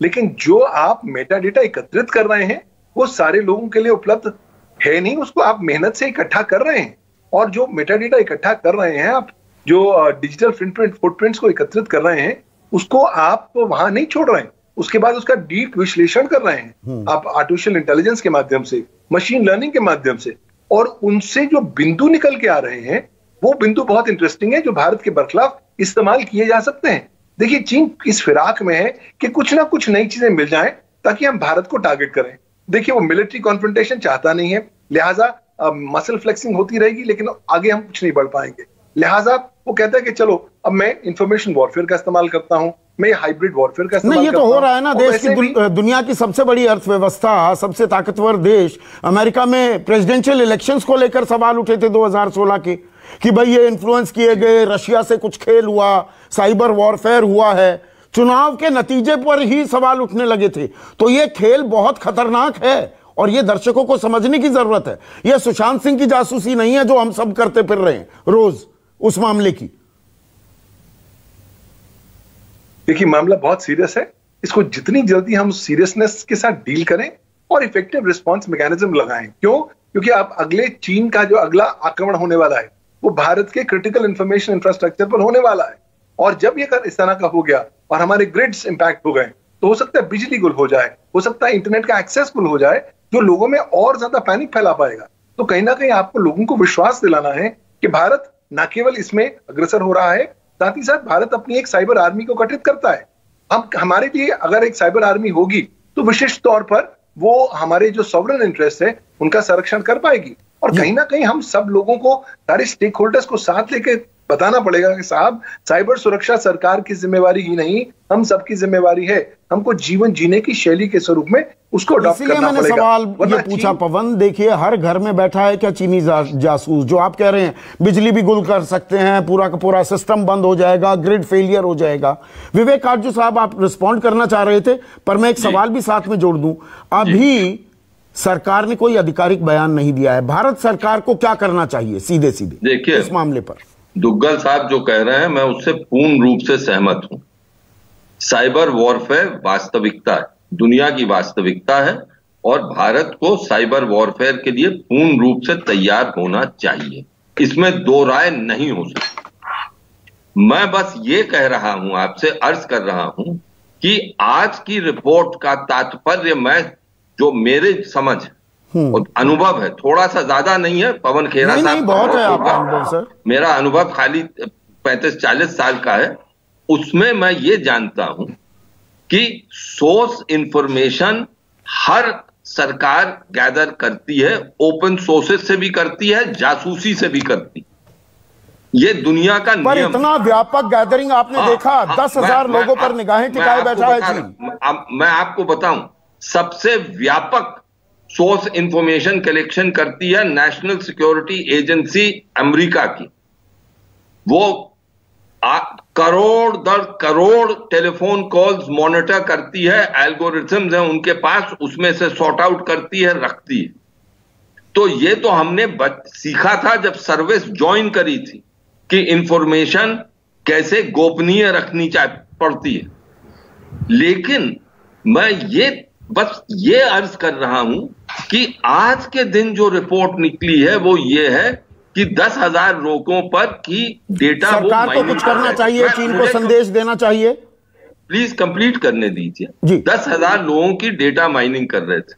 G: लेकिन जो आप मेटा डेटा एकत्रित कर रहे हैं वो सारे लोगों के लिए उपलब्ध है नहीं, उसको आप मेहनत से इकट्ठा कर रहे हैं। और जो मेटा डेटा इकट्ठा कर रहे हैं आप, जो डिजिटल फुटप्रिंट्स को एकत्रित कर रहे हैं, उसको आप वहां नहीं छोड़ रहे हैं, उसके बाद उसका डीप विश्लेषण कर रहे हैं आप आर्टिफिशियल इंटेलिजेंस के माध्यम से, मशीन लर्निंग के माध्यम से। और उनसे जो बिंदु निकल के आ रहे हैं वो बिंदु बहुत इंटरेस्टिंग है, जो भारत के बरखिलाफ इस्तेमाल किए जा सकते हैं। देखिए, चीन इस फिराक में है कि कुछ ना कुछ नई चीजें मिल जाएं ताकि हम भारत को टारगेट करें। देखिए, वो मिलिट्री कॉन्फ्रंटेशन चाहता नहीं है, लिहाजा मसल फ्लेक्सिंग होती रहेगी, लेकिन आगे हम कुछ नहीं बढ़ पाएंगे। लिहाजा वो कहता है कि चलो अब मैं इंफॉर्मेशन वॉरफेयर का इस्तेमाल करता हूं, मैं हाइब्रिड वॉरफेयर का इस्तेमाल
A: ये तो हो रहा है ना। देश की दुनिया की सबसे बड़ी अर्थव्यवस्था, सबसे ताकतवर देश अमेरिका में प्रेसिडेंशियल इलेक्शंस को लेकर सवाल उठे थे 2016 के कि भाई ये इन्फ्लुएंस किए गए, रशिया से कुछ खेल हुआ, साइबर वॉरफेयर हुआ है। चुनाव के नतीजे पर ही सवाल उठने लगे थे। तो ये खेल बहुत खतरनाक है और ये दर्शकों को समझने की जरूरत है। ये सुशांत सिंह की जासूसी नहीं है जो हम सब करते फिर रहे हैं रोज उस मामले की।
G: देखिए, मामला बहुत सीरियस है, इसको जितनी जल्दी हम सीरियसनेस के साथ डील करें और इफेक्टिव रिस्पांस मैकेनिज्म लगाएं। क्यों? क्योंकि आप अगले चीन का जो अगला आक्रमण होने वाला है वो भारत के क्रिटिकल इंफॉर्मेशन इंफ्रास्ट्रक्चर पर होने वाला है। और जब ये इस तरह का हो गया और हमारे ग्रिड्स इंपैक्ट हो गए तो हो सकता है बिजली गुल हो जाए, हो सकता है इंटरनेट का एक्सेस गुल हो जाए, जो लोगों में और ज्यादा पैनिक फैला पाएगा। तो कहीं ना कहीं आपको लोगों को विश्वास दिलाना है कि भारत न केवल इसमें अग्रसर हो रहा है, साथ ही साथ भारत अपनी एक साइबर आर्मी को गठित करता है। हम हमारे लिए अगर एक साइबर आर्मी होगी तो विशिष्ट तौर पर वो हमारे जो सॉवरेन इंटरेस्ट है उनका संरक्षण कर पाएगी। और कहीं ना कहीं हम सब लोगों को, सारे स्टेक होल्डर्स को साथ लेके बताना पड़ेगा कि साहब साइबर सुरक्षा सरकार की जिम्मेवारी ही नहीं, हम सबकी जिम्मेवारी है। हमको जीवन जीने की शैली के स्वरूप में उसको अडॉप्ट करना पड़ेगा।
A: मैंने सवाल ये पूछा पवन, देखिए हर घर में बैठा है क्या चीनी जासूस? जो आप कह रहे हैं बिजली भी गुल कर सकते हैं, पूरा का पूरा सिस्टम बंद हो जाएगा, ग्रिड फेलियर हो जाएगा। विवेक काटजू साहब, आप रिस्पॉन्ड करना चाह रहे थे, पर मैं एक सवाल भी साथ में जोड़ दूं। अभी सरकार ने कोई आधिकारिक बयान नहीं दिया है, भारत सरकार को क्या करना चाहिए सीधे सीधे
D: देखिए
A: इस मामले पर?
D: दुग्गल साहब जो कह रहे हैं मैं उससे पूर्ण रूप से सहमत हूं। साइबर वॉरफेयर वास्तविकता है, दुनिया की वास्तविकता है, और भारत को साइबर वॉरफेयर के लिए पूर्ण रूप से तैयार होना चाहिए, इसमें दो राय नहीं हो सकती। मैं बस ये कह रहा हूं, आपसे अर्ज कर रहा हूं कि आज की रिपोर्ट का तात्पर्य, मैं जो मेरे समझ और अनुभव है, थोड़ा सा ज्यादा नहीं है, पवन खेरा साहब
A: बहुत है आपका अनुभव सर,
D: मेरा अनुभव खाली 35-40 साल का है, उसमें मैं ये जानता हूं कि सोर्स इंफॉर्मेशन हर सरकार गैदर करती है, ओपन सोर्सेस से भी करती है, जासूसी से भी करती है, ये दुनिया का
A: पर
D: नियम।
A: इतना व्यापक गैदरिंग आपने देखा? 10,000 लोगों पर निगाहें टिकाए बैठा है चीन।
D: मैं आपको बताऊं, सबसे व्यापक सोर्स इंफॉर्मेशन कलेक्शन करती है नेशनल सिक्योरिटी एजेंसी अमेरिका की। वो करोड़ दर करोड़ टेलीफोन कॉल्स मॉनिटर करती है, एल्गोरिथम्स हैं उनके पास, उसमें से सॉर्ट आउट करती है, रखती है। तो ये तो हमने सीखा था जब सर्विस ज्वाइन करी थी कि इंफॉर्मेशन कैसे गोपनीय रखनी पड़ती है। लेकिन मैं बस ये अर्ज कर रहा हूं कि आज के दिन जो रिपोर्ट निकली है वो ये है कि 10,000 लोगों पर की डेटा,
A: सरकार को कुछ करना चाहिए, चीन को संदेश देना चाहिए।
D: प्लीज कंप्लीट करने दीजिए। 10,000 लोगों की डेटा माइनिंग कर रहे थे।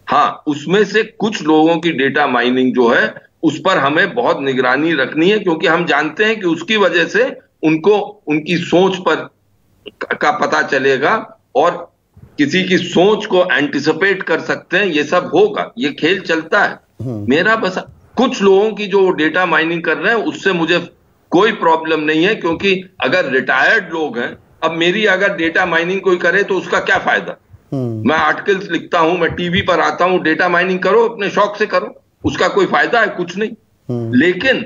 D: हाँ, उसमें से कुछ लोगों की डेटा माइनिंग जो है उस पर हमें बहुत निगरानी रखनी है, क्योंकि हम जानते हैं कि उसकी वजह से उनको उनकी सोच पर का पता चलेगा और किसी की सोच को एंटिसिपेट कर सकते हैं। ये सब होगा, ये खेल चलता है। मेरा बस कुछ लोगों की जो डेटा माइनिंग कर रहे हैं उससे मुझे कोई प्रॉब्लम नहीं है, क्योंकि अगर रिटायर्ड लोग हैं, अब मेरी अगर डेटा माइनिंग कोई करे तो उसका क्या फायदा? मैं आर्टिकल्स लिखता हूं, मैं टीवी पर आता हूं, डेटा माइनिंग करो, अपने शौक से करो, उसका कोई फायदा है? कुछ नहीं। लेकिन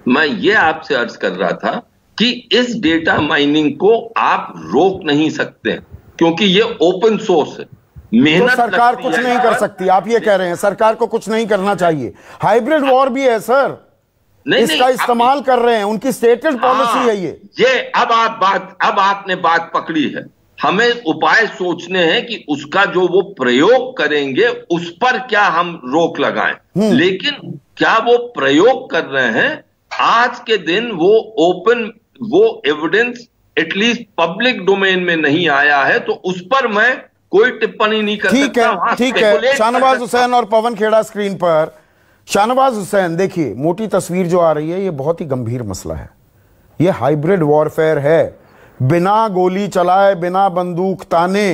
D: मैं ये आपसे अर्ज कर रहा था कि इस डेटा माइनिंग को आप रोक नहीं सकते, क्योंकि ये ओपन सोर्स है। मेहनत
A: तो सरकार कुछ नहीं कर सकती, आप ये कह रहे हैं? सरकार को कुछ नहीं करना चाहिए। हाइब्रिड वॉर भी है सर, इसका इस्तेमाल कर रहे हैं, उनकी स्टेटेड पॉलिसी है ये।
D: अब आपने बात पकड़ी है। हमें उपाय सोचने हैं कि उसका जो वो प्रयोग करेंगे उस पर क्या हम रोक लगाएं। लेकिन क्या वो प्रयोग कर रहे हैं? आज के दिन वो एविडेंस एटलीस्ट पब्लिक डोमेन में नहीं आया है, तो उस पर मैं कोई टिप्पणी नहीं कर सकता।
A: ठीक है। शाहनवाज हुसैन और पवन खेड़ा स्क्रीन पर। शाहनवाज हुसैन, देखिए मोटी तस्वीर जो आ रही है, ये बहुत ही गंभीर मसला है। ये हाइब्रिड वॉरफेयर है। बिना गोली चलाए, बिना बंदूक ताने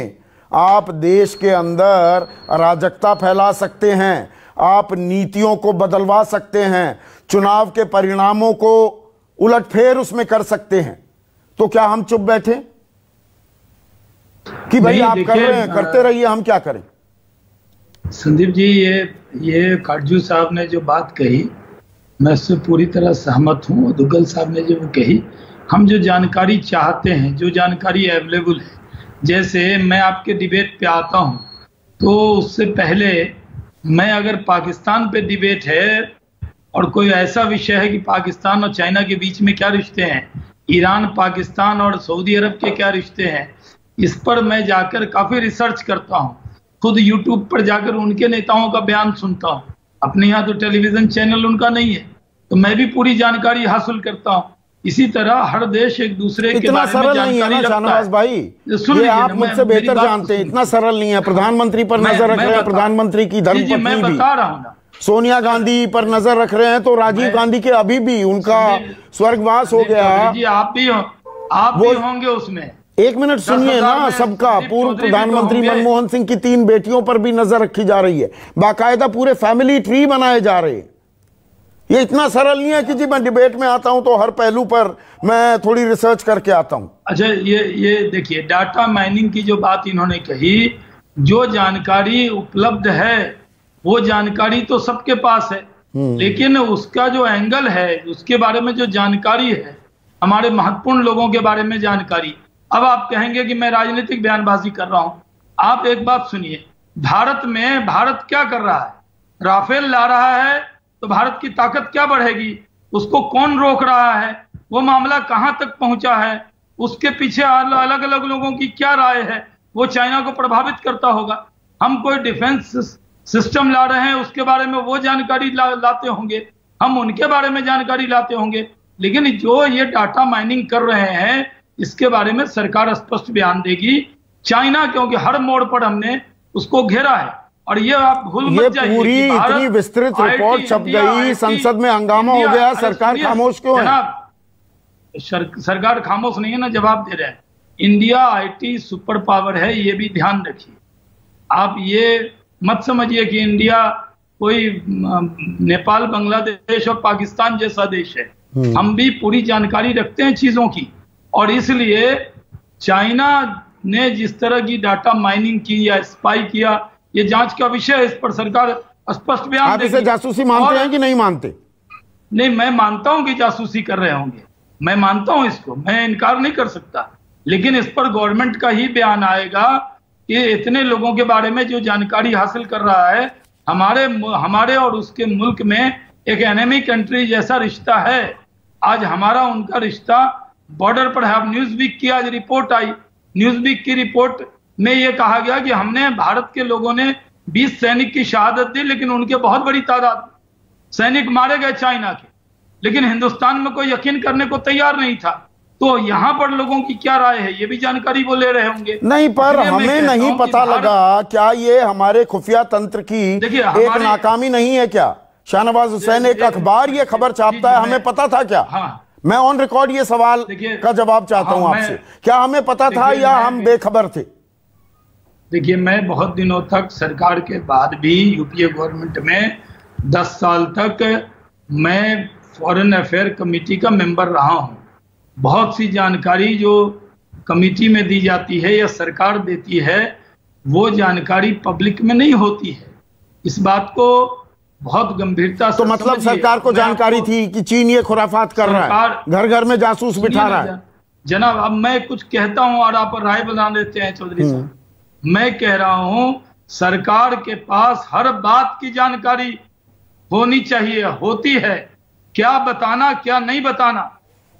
A: आप देश के अंदर अराजकता फैला सकते हैं, आप नीतियों को बदलवा सकते हैं, चुनाव के परिणामों को उलटफेर उसमें कर सकते हैं। तो क्या हम चुप बैठे कि भाई आप कर रहे हैं, करते रहिए, हम क्या करें?
C: संदीप जी, ये काटजू साहब ने जो बात कही, मैं उससे पूरी तरह सहमत हूं। दुग्गल साहब ने जो कही, हम जो जानकारी चाहते हैं, जो जानकारी अवेलेबल है, जैसे मैं आपके डिबेट पे आता हूं तो उससे पहले मैं अगर पाकिस्तान पे डिबेट है और कोई ऐसा विषय है कि पाकिस्तान और चाइना के बीच में क्या रिश्ते हैं, ईरान, पाकिस्तान और सऊदी अरब के क्या रिश्ते हैं, इस पर मैं जाकर काफी रिसर्च करता हूं। खुद यूट्यूब पर जाकर उनके नेताओं का बयान सुनता हूं। अपने यहाँ तो टेलीविजन चैनल उनका नहीं है, तो मैं भी पूरी जानकारी हासिल करता हूं। इसी तरह हर देश एक दूसरे के बारे में जानकारी रखता
A: शाहनवाज भाई, ये आप मुझसे बेहतर जानते हैं, इतना सरल नहीं है। प्रधानमंत्री पर नजर रख रहे हैं, प्रधानमंत्री की धर्मपत्नी भी,
C: मैं बता रहा हूं ना,
A: सोनिया गांधी पर नजर रख रहे हैं, तो राजीव गांधी के अभी भी उनका स्वर्गवास हो गया।
C: जी आप भी होंगे उसमें।
A: एक मिनट सुनिए ना, सबका पूर्व प्रधानमंत्री मनमोहन सिंह की 3 बेटियों पर भी नजर रखी जा रही है, बाकायदा पूरे फैमिली ट्री बनाए जा रहे हैं। ये इतना सरल नहीं है कि जी मैं डिबेट में आता हूं तो हर पहलू पर मैं थोड़ी रिसर्च करके आता हूं।
C: अच्छा, ये देखिए, डाटा माइनिंग की जो बात इन्होंने कही, जो जानकारी उपलब्ध है वो जानकारी तो सबके पास है, लेकिन उसका जो एंगल है, उसके बारे में जो जानकारी है, हमारे महत्वपूर्ण लोगों के बारे में जानकारी। अब आप कहेंगे कि मैं राजनीतिक बयानबाजी कर रहा हूं। आप एक बात सुनिए, भारत क्या कर रहा है? राफेल ला रहा है तो भारत की ताकत क्या बढ़ेगी? उसको कौन रोक रहा है? वो मामला कहां तक पहुंचा है? उसके पीछे अलग अलग लोगों की क्या राय है? वो चाइना को प्रभावित करता होगा। हम कोई डिफेंस सिस्टम ला रहे हैं, उसके बारे में वो जानकारी लाते होंगे, हम उनके बारे में जानकारी लाते होंगे, लेकिन जो ये डाटा माइनिंग कर रहे हैं इसके बारे में सरकार स्पष्ट बयान देगी। चाइना, क्योंकि हर मोड़ पर हमने उसको घेरा है, और ये आप भूल मत जाइए,
A: पूरी इतनी विस्तृत रिपोर्ट छप गई, संसद में हंगामा हो गया, सरकार खामोश क्यों है?
C: सरकार खामोश नहीं है ना, जवाब दे रहे हैं। इंडिया आईटी सुपर पावर है, ये भी ध्यान रखिए। आप ये मत समझिए कि इंडिया कोई नेपाल, बांग्लादेश और पाकिस्तान जैसा देश है। हम भी पूरी जानकारी रखते हैं चीजों की, और इसलिए चाइना ने जिस तरह की डाटा माइनिंग की या स्पाई किया, ये जांच का विषय है, इस पर सरकार स्पष्ट बयान देगी।
A: आप इसे जासूसी मानते हैं कि नहीं मानते?
C: नहीं, मैं मानता हूं कि जासूसी कर रहे होंगे, मैं मानता हूं इसको, मैं इनकार नहीं कर सकता, लेकिन इस पर गवर्नमेंट का ही बयान आएगा कि इतने लोगों के बारे में जो जानकारी हासिल कर रहा है। हमारे और उसके मुल्क में एक एनिमी कंट्री जैसा रिश्ता है। आज हमारा उनका रिश्ता बॉर्डर पर है। अब न्यूज वीक की आज रिपोर्ट आई, न्यूज वीक की रिपोर्ट में यह कहा गया कि हमने, भारत के लोगों ने 20 सैनिक की शहादत दी, लेकिन उनके बहुत बड़ी तादाद सैनिक मारे गए चाइना के, लेकिन हिंदुस्तान में कोई यकीन करने को तैयार नहीं था। तो यहां पर लोगों की क्या राय है, ये भी जानकारी वो ले रहे होंगे।
A: नहीं, पर हमें नहीं पता लगा, क्या ये हमारे खुफिया तंत्र की एक नाकामी नहीं है क्या? शाहनवाज हुसैन, एक अखबार ये खबर छापता है, हमें पता था क्या? मैं ऑन रिकॉर्ड ये सवाल का जवाब चाहता हूं आपसे, क्या हमें पता था या हम बेखबर थे?
C: देखिए, मैं बहुत दिनों तक सरकार के बाद भी यूपीए गवर्नमेंट में 10 साल तक मैं फॉरेन अफेयर कमेटी का मेंबर रहा हूं। बहुत सी जानकारी जो कमेटी में दी जाती है या सरकार देती है, वो जानकारी पब्लिक में नहीं होती है। इस बात को बहुत गंभीरता से,
A: तो मतलब सरकार को जानकारी थी कि चीन ये खुराफात कर रहा है, घर घर में जासूस बिठा रहा है।
C: जनाब, अब मैं कुछ कहता हूं और आप राय बना लेते हैं चौधरी साहब। मैं कह रहा हूं, सरकार के पास हर बात की जानकारी होनी चाहिए, होती है। क्या बताना क्या नहीं बताना,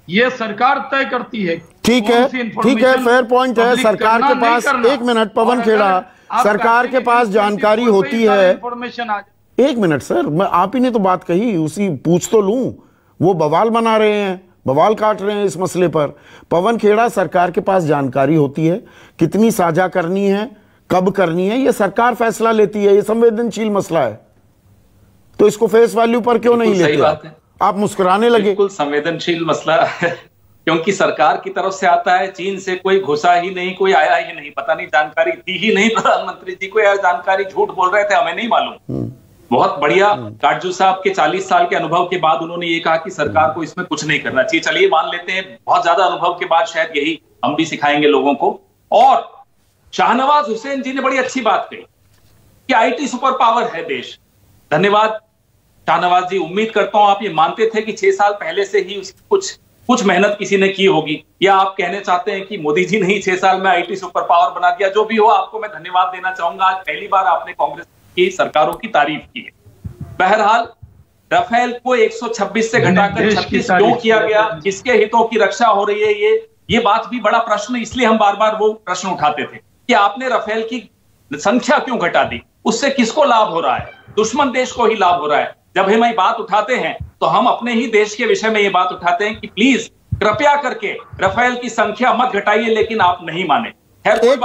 C: ये सरकार तय करती है।
A: ठीक है, फेयर पॉइंट है। सरकार के पास, एक मिनट पवन खेड़ा, सरकार के पास जानकारी होती है। एक मिनट सर, मैं आप ही ने तो बात कही, उसी पूछ तो लूं। वो बवाल बना रहे हैं, बवाल काट रहे हैं इस मसले पर। पवन खेड़ा, सरकार के पास जानकारी होती है, कितनी साझा करनी है, कब करनी है, ये सरकार फैसला लेती है, ये संवेदनशील मसला है, तो इसको फेस वैल्यू पर क्यों नहीं लेते? आप मुस्कुराने लगे।
E: बिल्कुल संवेदनशील मसला है, क्योंकि सरकार की तरफ से आता है, चीन से कोई घुसा ही नहीं, कोई आया ही नहीं, पता नहीं जानकारी दी ही नहीं प्रधानमंत्री जी को, या जानकारी झूठ बोल रहे थे, हमें नहीं मालूम। बहुत बढ़िया, काटजू साहब के 40 साल के अनुभव के बाद उन्होंने ये कहा कि सरकार को इसमें कुछ नहीं करना चाहिए। चलिए मान लेते हैं, बहुत ज्यादा अनुभव के बाद शायद यही हम भी सिखाएंगे लोगों को। और शाहनवाज हुसैन जी ने बड़ी अच्छी बात कही कि आईटी सुपर पावर है देश। धन्यवाद शाहनवाज जी। उम्मीद करता हूं आप ये मानते थे कि 6 साल पहले से ही कुछ मेहनत किसी ने की होगी, या आप कहने चाहते हैं कि मोदी जी ने ही 6 साल में आईटी सुपर पावर बना दिया। जो भी हो, आपको मैं धन्यवाद देना चाहूंगा। आज पहली बार आपने कांग्रेस की सरकारों की तारीफ की है। बहरहाल, राफेल को 126 से घटाकर 36 क्यों किया गया, किसके हितों की रक्षा हो रही है, ये बात भी बड़ा प्रश्न, इसलिए हम बार बार वो प्रश्न उठाते थे कि आपने राफेल की संख्या क्यों घटा दी, उससे किसको लाभ हो रहा है? दुश्मन देश को ही लाभ हो रहा है। जब हम ये बात उठाते हैं तो हम अपने ही देश के विषय में ये बात उठाते हैं कि प्लीज कृपया करके राफेल की संख्या मत घटाइए, लेकिन आप नहीं माने।
A: एक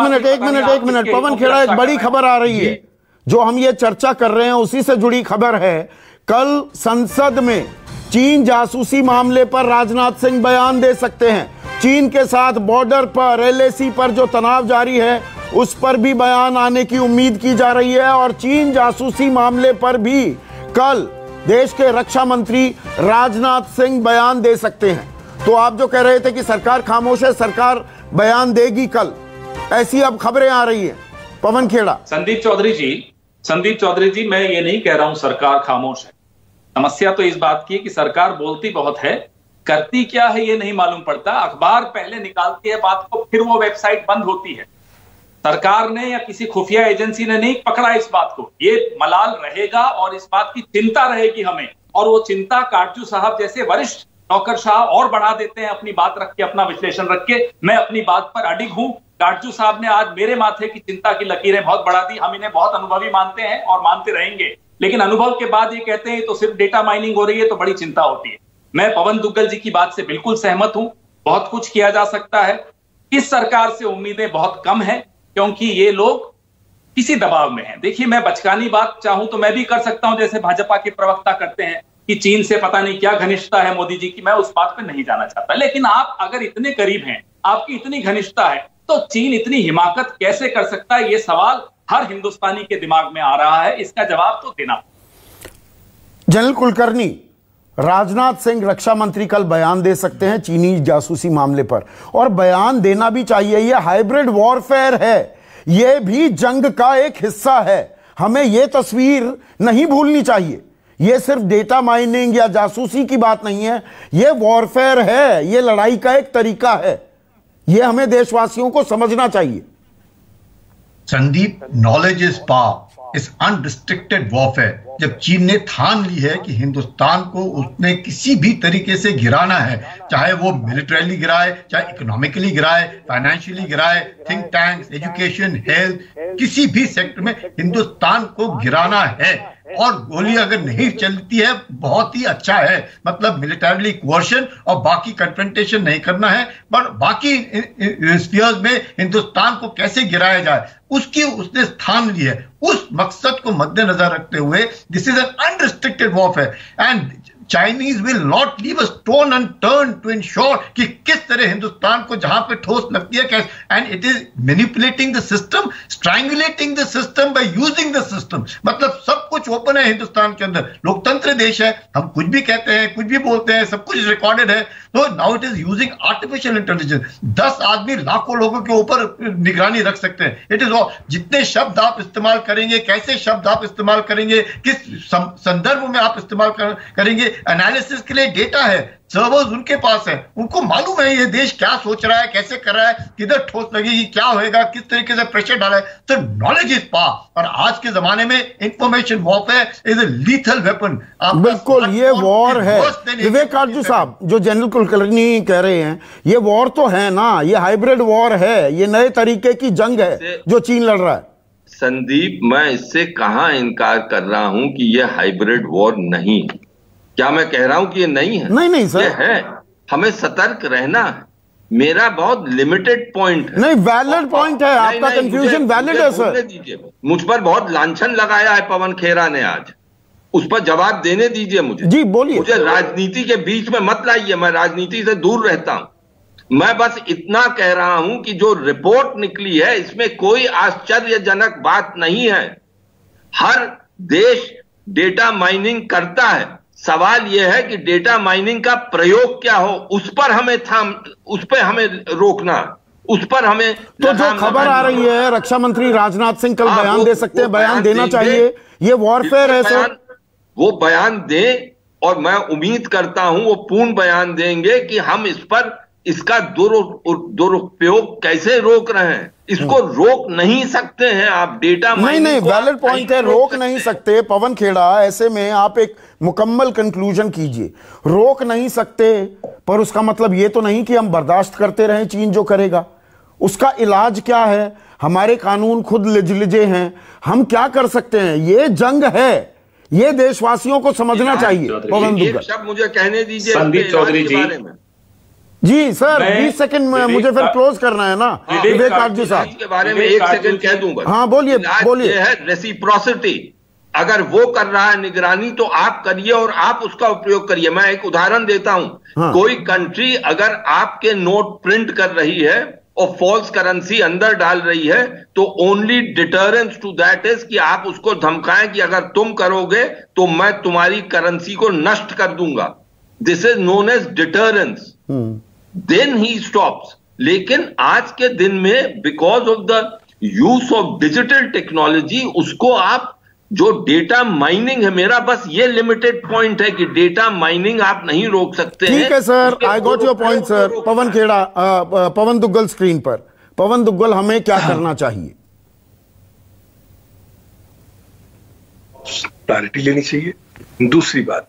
A: मिनट पवन खेड़ा, एक बड़ी खबर आ रही है, जो हम ये चर्चा कर रहे हैं उसी से जुड़ी खबर है। कल संसद में चीन जासूसी मामले पर राजनाथ सिंह बयान दे सकते हैं। चीन के साथ बॉर्डर पर, एलएसी पर जो तनाव जारी है, उस पर भी बयान आने की उम्मीद की जा रही है। और चीन जासूसी मामले पर भी कल देश के रक्षा मंत्री राजनाथ सिंह बयान दे सकते हैं। तो आप जो कह रहे थे कि सरकार खामोश है, सरकार बयान देगी कल, ऐसी अब खबरें आ रही हैं। पवन खेड़ा।
E: संदीप चौधरी जी, मैं ये नहीं कह रहा हूं सरकार खामोश है। समस्या तो इस बात की है कि सरकार बोलती बहुत है, करती क्या है ये नहीं मालूम पड़ता। अखबार पहले निकालती है बात को, फिर वो वेबसाइट बंद होती है। सरकार ने या किसी खुफिया एजेंसी ने नहीं पकड़ा इस बात को। ये मलाल रहेगा और इस बात की चिंता रहेगी हमें, और वो चिंता काटजू साहब जैसे वरिष्ठ नौकरशाह और बढ़ा देते हैं अपनी बात रख के, अपना विश्लेषण रख के। मैं अपनी बात पर अडिग हूं। काटजू साहब ने आज मेरे माथे की चिंता की लकीरें बहुत बढ़ा दी। हम इन्हें बहुत अनुभवी मानते हैं और मानते रहेंगे, लेकिन अनुभव के बाद ये कहते हैं तो सिर्फ डेटा माइनिंग हो रही है, तो बड़ी चिंता होती है। मैं पवन दुग्गल जी की बात से बिल्कुल सहमत हूं। बहुत कुछ किया जा सकता है। इस सरकार से उम्मीदें बहुत कम है, क्योंकि ये लोग किसी दबाव में हैं। देखिए, मैं बचकानी बात चाहूं तो मैं भी कर सकता हूं, जैसे भाजपा के प्रवक्ता करते हैं कि चीन से पता नहीं क्या घनिष्ठता है मोदी जी की। मैं उस बात पर नहीं जाना चाहता, लेकिन आप अगर इतने करीब हैं, आपकी इतनी घनिष्ठता है, तो चीन इतनी हिमाकत कैसे कर सकता है? ये सवाल हर हिंदुस्तानी के दिमाग में आ रहा है। इसका जवाब तो देना।
A: जनरल कुलकर्णी, राजनाथ सिंह रक्षा मंत्री कल बयान दे सकते हैं चीनी जासूसी मामले पर, और बयान देना भी चाहिए। यह हाइब्रिड वॉरफेयर है, यह भी जंग का एक हिस्सा है। हमें यह तस्वीर नहीं भूलनी चाहिए। यह सिर्फ डेटा माइनिंग या जासूसी की बात नहीं है, यह वॉरफेयर है, यह लड़ाई का एक तरीका है। यह हमें देशवासियों को समझना चाहिए।
F: संदीप, नॉलेज इज पावर, इस अनरिस्ट्रिक्टेड वॉरफेयर। जब चीन ने ठान ली है कि हिंदुस्तान को उसने किसी भी तरीके से गिराना है, चाहे वो मिलिटरीली गिराए, चाहे इकोनॉमिकली गिराए, फाइनेंशियली गिराए, थिंक टैंक्स, एजुकेशन, हेल्थ, किसी भी सेक्टर में हिंदुस्तान को गिराना है, और गोली अगर नहीं चलती है बहुत ही अच्छा है, मतलब मिलिटरीली कोर्शन और बाकी कन्फ्रंटेशन नहीं करना है, पर बाकी स्फीयर्स में हिंदुस्तान को कैसे गिराया जाए उसकी उसने स्थान ली है। उस मकसद को मद्देनजर रखते हुए this is an unrestricted warfare, and Chinese will not leave a stone unturned to ensure कि किस तरह हिंदुस्तान को जहां पे ठोस लगती है कैसे, and it is manipulating the system, strangulating the system by using the system। मतलब सब कुछ ओपन है हिंदुस्तान के अंदर, लोकतंत्र देश है, हम कुछ भी कहते हैं, कुछ भी बोलते हैं, सब कुछ रिकॉर्डेड है। तो now it is using artificial intelligence. 10 आदमी लाखों लोगों के ऊपर निगरानी रख सकते हैं। इट इज जितने शब्द आप इस्तेमाल करेंगे, कैसे शब्द आप इस्तेमाल करेंगे, किस संदर्भ में आप इस्तेमाल करेंगे, एनालिसिस के लिए डेटा है, सर्वर्स उनके पास है, उनको मालूम है ये देश क्या सोच रहा है, कैसे कर रहा है, किधर ठोस लगेगी, क्या होएगा, किस तरीके से प्रेशर डाला है। तो नॉलेज इज पावर, और आज के जमाने में information warfare is a lethal weapon.
A: बिल्कुल, ये वॉर है। विवेक काटजू साहब, जो जनरल कुलकर्णी कह रहे हैं, ये वॉर तो है ना, ये हाइब्रिड वॉर है, ये नए तरीके की जंग है जो चीन लड़ रहा है।
D: संदीप, मैं इससे कहां इनकार कर रहा हूं कि यह हाइब्रिड वॉर नहीं है। क्या मैं कह रहा हूं कि ये नहीं है?
A: नहीं सर,
D: ये है। हमें सतर्क रहना है। मेरा बहुत लिमिटेड पॉइंट है।
A: नहीं, वैलिड पॉइंट है आपका, कंफ्यूजन वैलिड है सर।
D: मुझ पर बहुत लांछन लगाया है पवन खेरा ने आज, उस पर जवाब देने दीजिए मुझे।
A: जी बोलिए।
D: मुझे राजनीति के बीच में मत लाइए, मैं राजनीति से दूर रहता हूं। मैं बस इतना कह रहा हूं कि जो रिपोर्ट निकली है इसमें कोई आश्चर्यजनक बात नहीं है। हर देश डेटा माइनिंग करता है। सवाल यह है कि डेटा माइनिंग का प्रयोग क्या हो, उस पर हमें रोकना, उस पर हमें।
A: तो जो खबर आ रही है रक्षा मंत्री राजनाथ सिंह कल बयान दे सकते हैं, बयान देना चाहिए, ये वॉरफेयर है सर।
D: वो बयान दें, और मैं उम्मीद करता हूं वो पूर्ण बयान देंगे कि हम इस पर इसका दुरुपयोग कैसे रोक रहे हैं। इसको रोक नहीं सकते हैं आप, डेटा
A: नहीं, वैलिड पॉइंट है, रोक नहीं सकते। पवन खेड़ा, ऐसे में आप एक मुकम्मल कंक्लूजन कीजिए। रोक नहीं सकते, पर उसका मतलब ये तो नहीं कि हम बर्दाश्त करते रहें चीन जो करेगा। उसका इलाज क्या है? हमारे कानून खुद लिजलिजे हैं, हम क्या कर सकते हैं? ये जंग है, ये देशवासियों को समझना चाहिए। पवन दुग्गल,
D: शब्द मुझे कहने दीजिए
E: संदीप चौधरी जी।
A: जी सर, 20 सेकंड में मुझे फिर क्लोज करना है ना। विवेक काटजू साहब
D: के बारे में 1 सेकंड कह दूंगा।
A: हाँ बोलिए।
D: ये है रेसिप्रोसिटी। अगर वो कर रहा है निगरानी तो आप करिए और आप उसका उपयोग करिए। मैं एक उदाहरण देता हूं। कोई कंट्री अगर आपके नोट प्रिंट कर रही है और फॉल्स करेंसी अंदर डाल रही है, तो only deterrence to that is कि आप उसको धमकाएं कि अगर तुम करोगे तो मैं तुम्हारी करेंसी को नष्ट कर दूंगा। This is known as deterrence. Then he stops. लेकिन आज के दिन में because of the use of digital technology, उसको आप जो डेटा माइनिंग है, मेरा बस ये लिमिटेड पॉइंट है कि डेटा माइनिंग आप नहीं रोक सकते।
A: ठीक है sir, I got your point sir. Pawan Khera, Pawan Duggal screen पर। पवन दुग्गल, हमें क्या करना चाहिए?
G: क्लैरिटी लेनी चाहिए। दूसरी बात,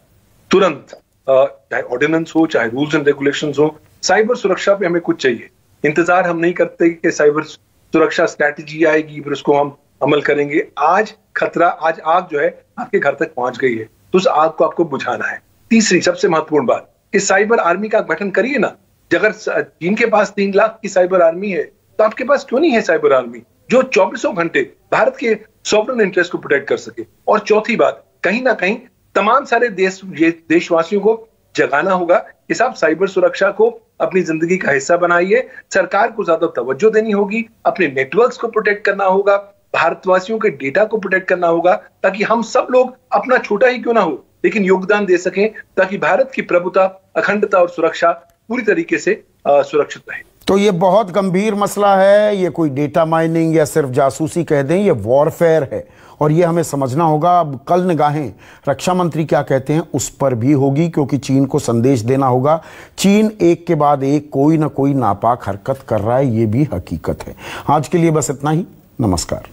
G: तुरंत चाहे ऑर्डिनेंस हो, चाहे रूल्स एंड रेगुलेशंस हो, साइबर सुरक्षा पे हमें कुछ चाहिए। इंतजार हम नहीं करते कि साइबर सुरक्षा स्ट्रैटेजी आएगी फिर उसको हम अमल करेंगे। आज खतरा, आज आग जो है आपके घर तक पहुंच गई है, तो उस आग को आपको बुझाना है। तीसरी सबसे महत्वपूर्ण बात कि साइबर आर्मी का गठन करिए ना। अगर चीन के पास 3 लाख की साइबर आर्मी है, तो आपके पास क्यों नहीं है साइबर आर्मी जो 24 घंटे भारत के सॉवरेन इंटरेस्ट को प्रोटेक्ट कर सके। और चौथी बात, कहीं ना कहीं तमाम सारे देशवासियों को जगाना होगा कि साहब साइबर सुरक्षा को अपनी जिंदगी का हिस्सा बनाइए। सरकार को ज्यादा तवज्जो देनी होगी, अपने नेटवर्क्स को प्रोटेक्ट करना होगा, भारतवासियों के डेटा को प्रोटेक्ट करना होगा, ताकि हम सब लोग अपना छोटा ही क्यों ना हो लेकिन योगदान दे सकें, ताकि भारत की प्रभुता, अखंडता और सुरक्षा पूरी तरीके से सुरक्षित रहे।
A: तो ये बहुत गंभीर मसला है। ये कोई डेटा माइनिंग या सिर्फ जासूसी कह दें, ये वॉरफेयर है और ये हमें समझना होगा। अब कल निगाहें रक्षा मंत्री क्या कहते हैं उस पर भी होगी, क्योंकि चीन को संदेश देना होगा। चीन एक के बाद एक कोई ना कोई नापाक हरकत कर रहा है, ये भी हकीकत है। आज के लिए बस इतना ही। नमस्कार।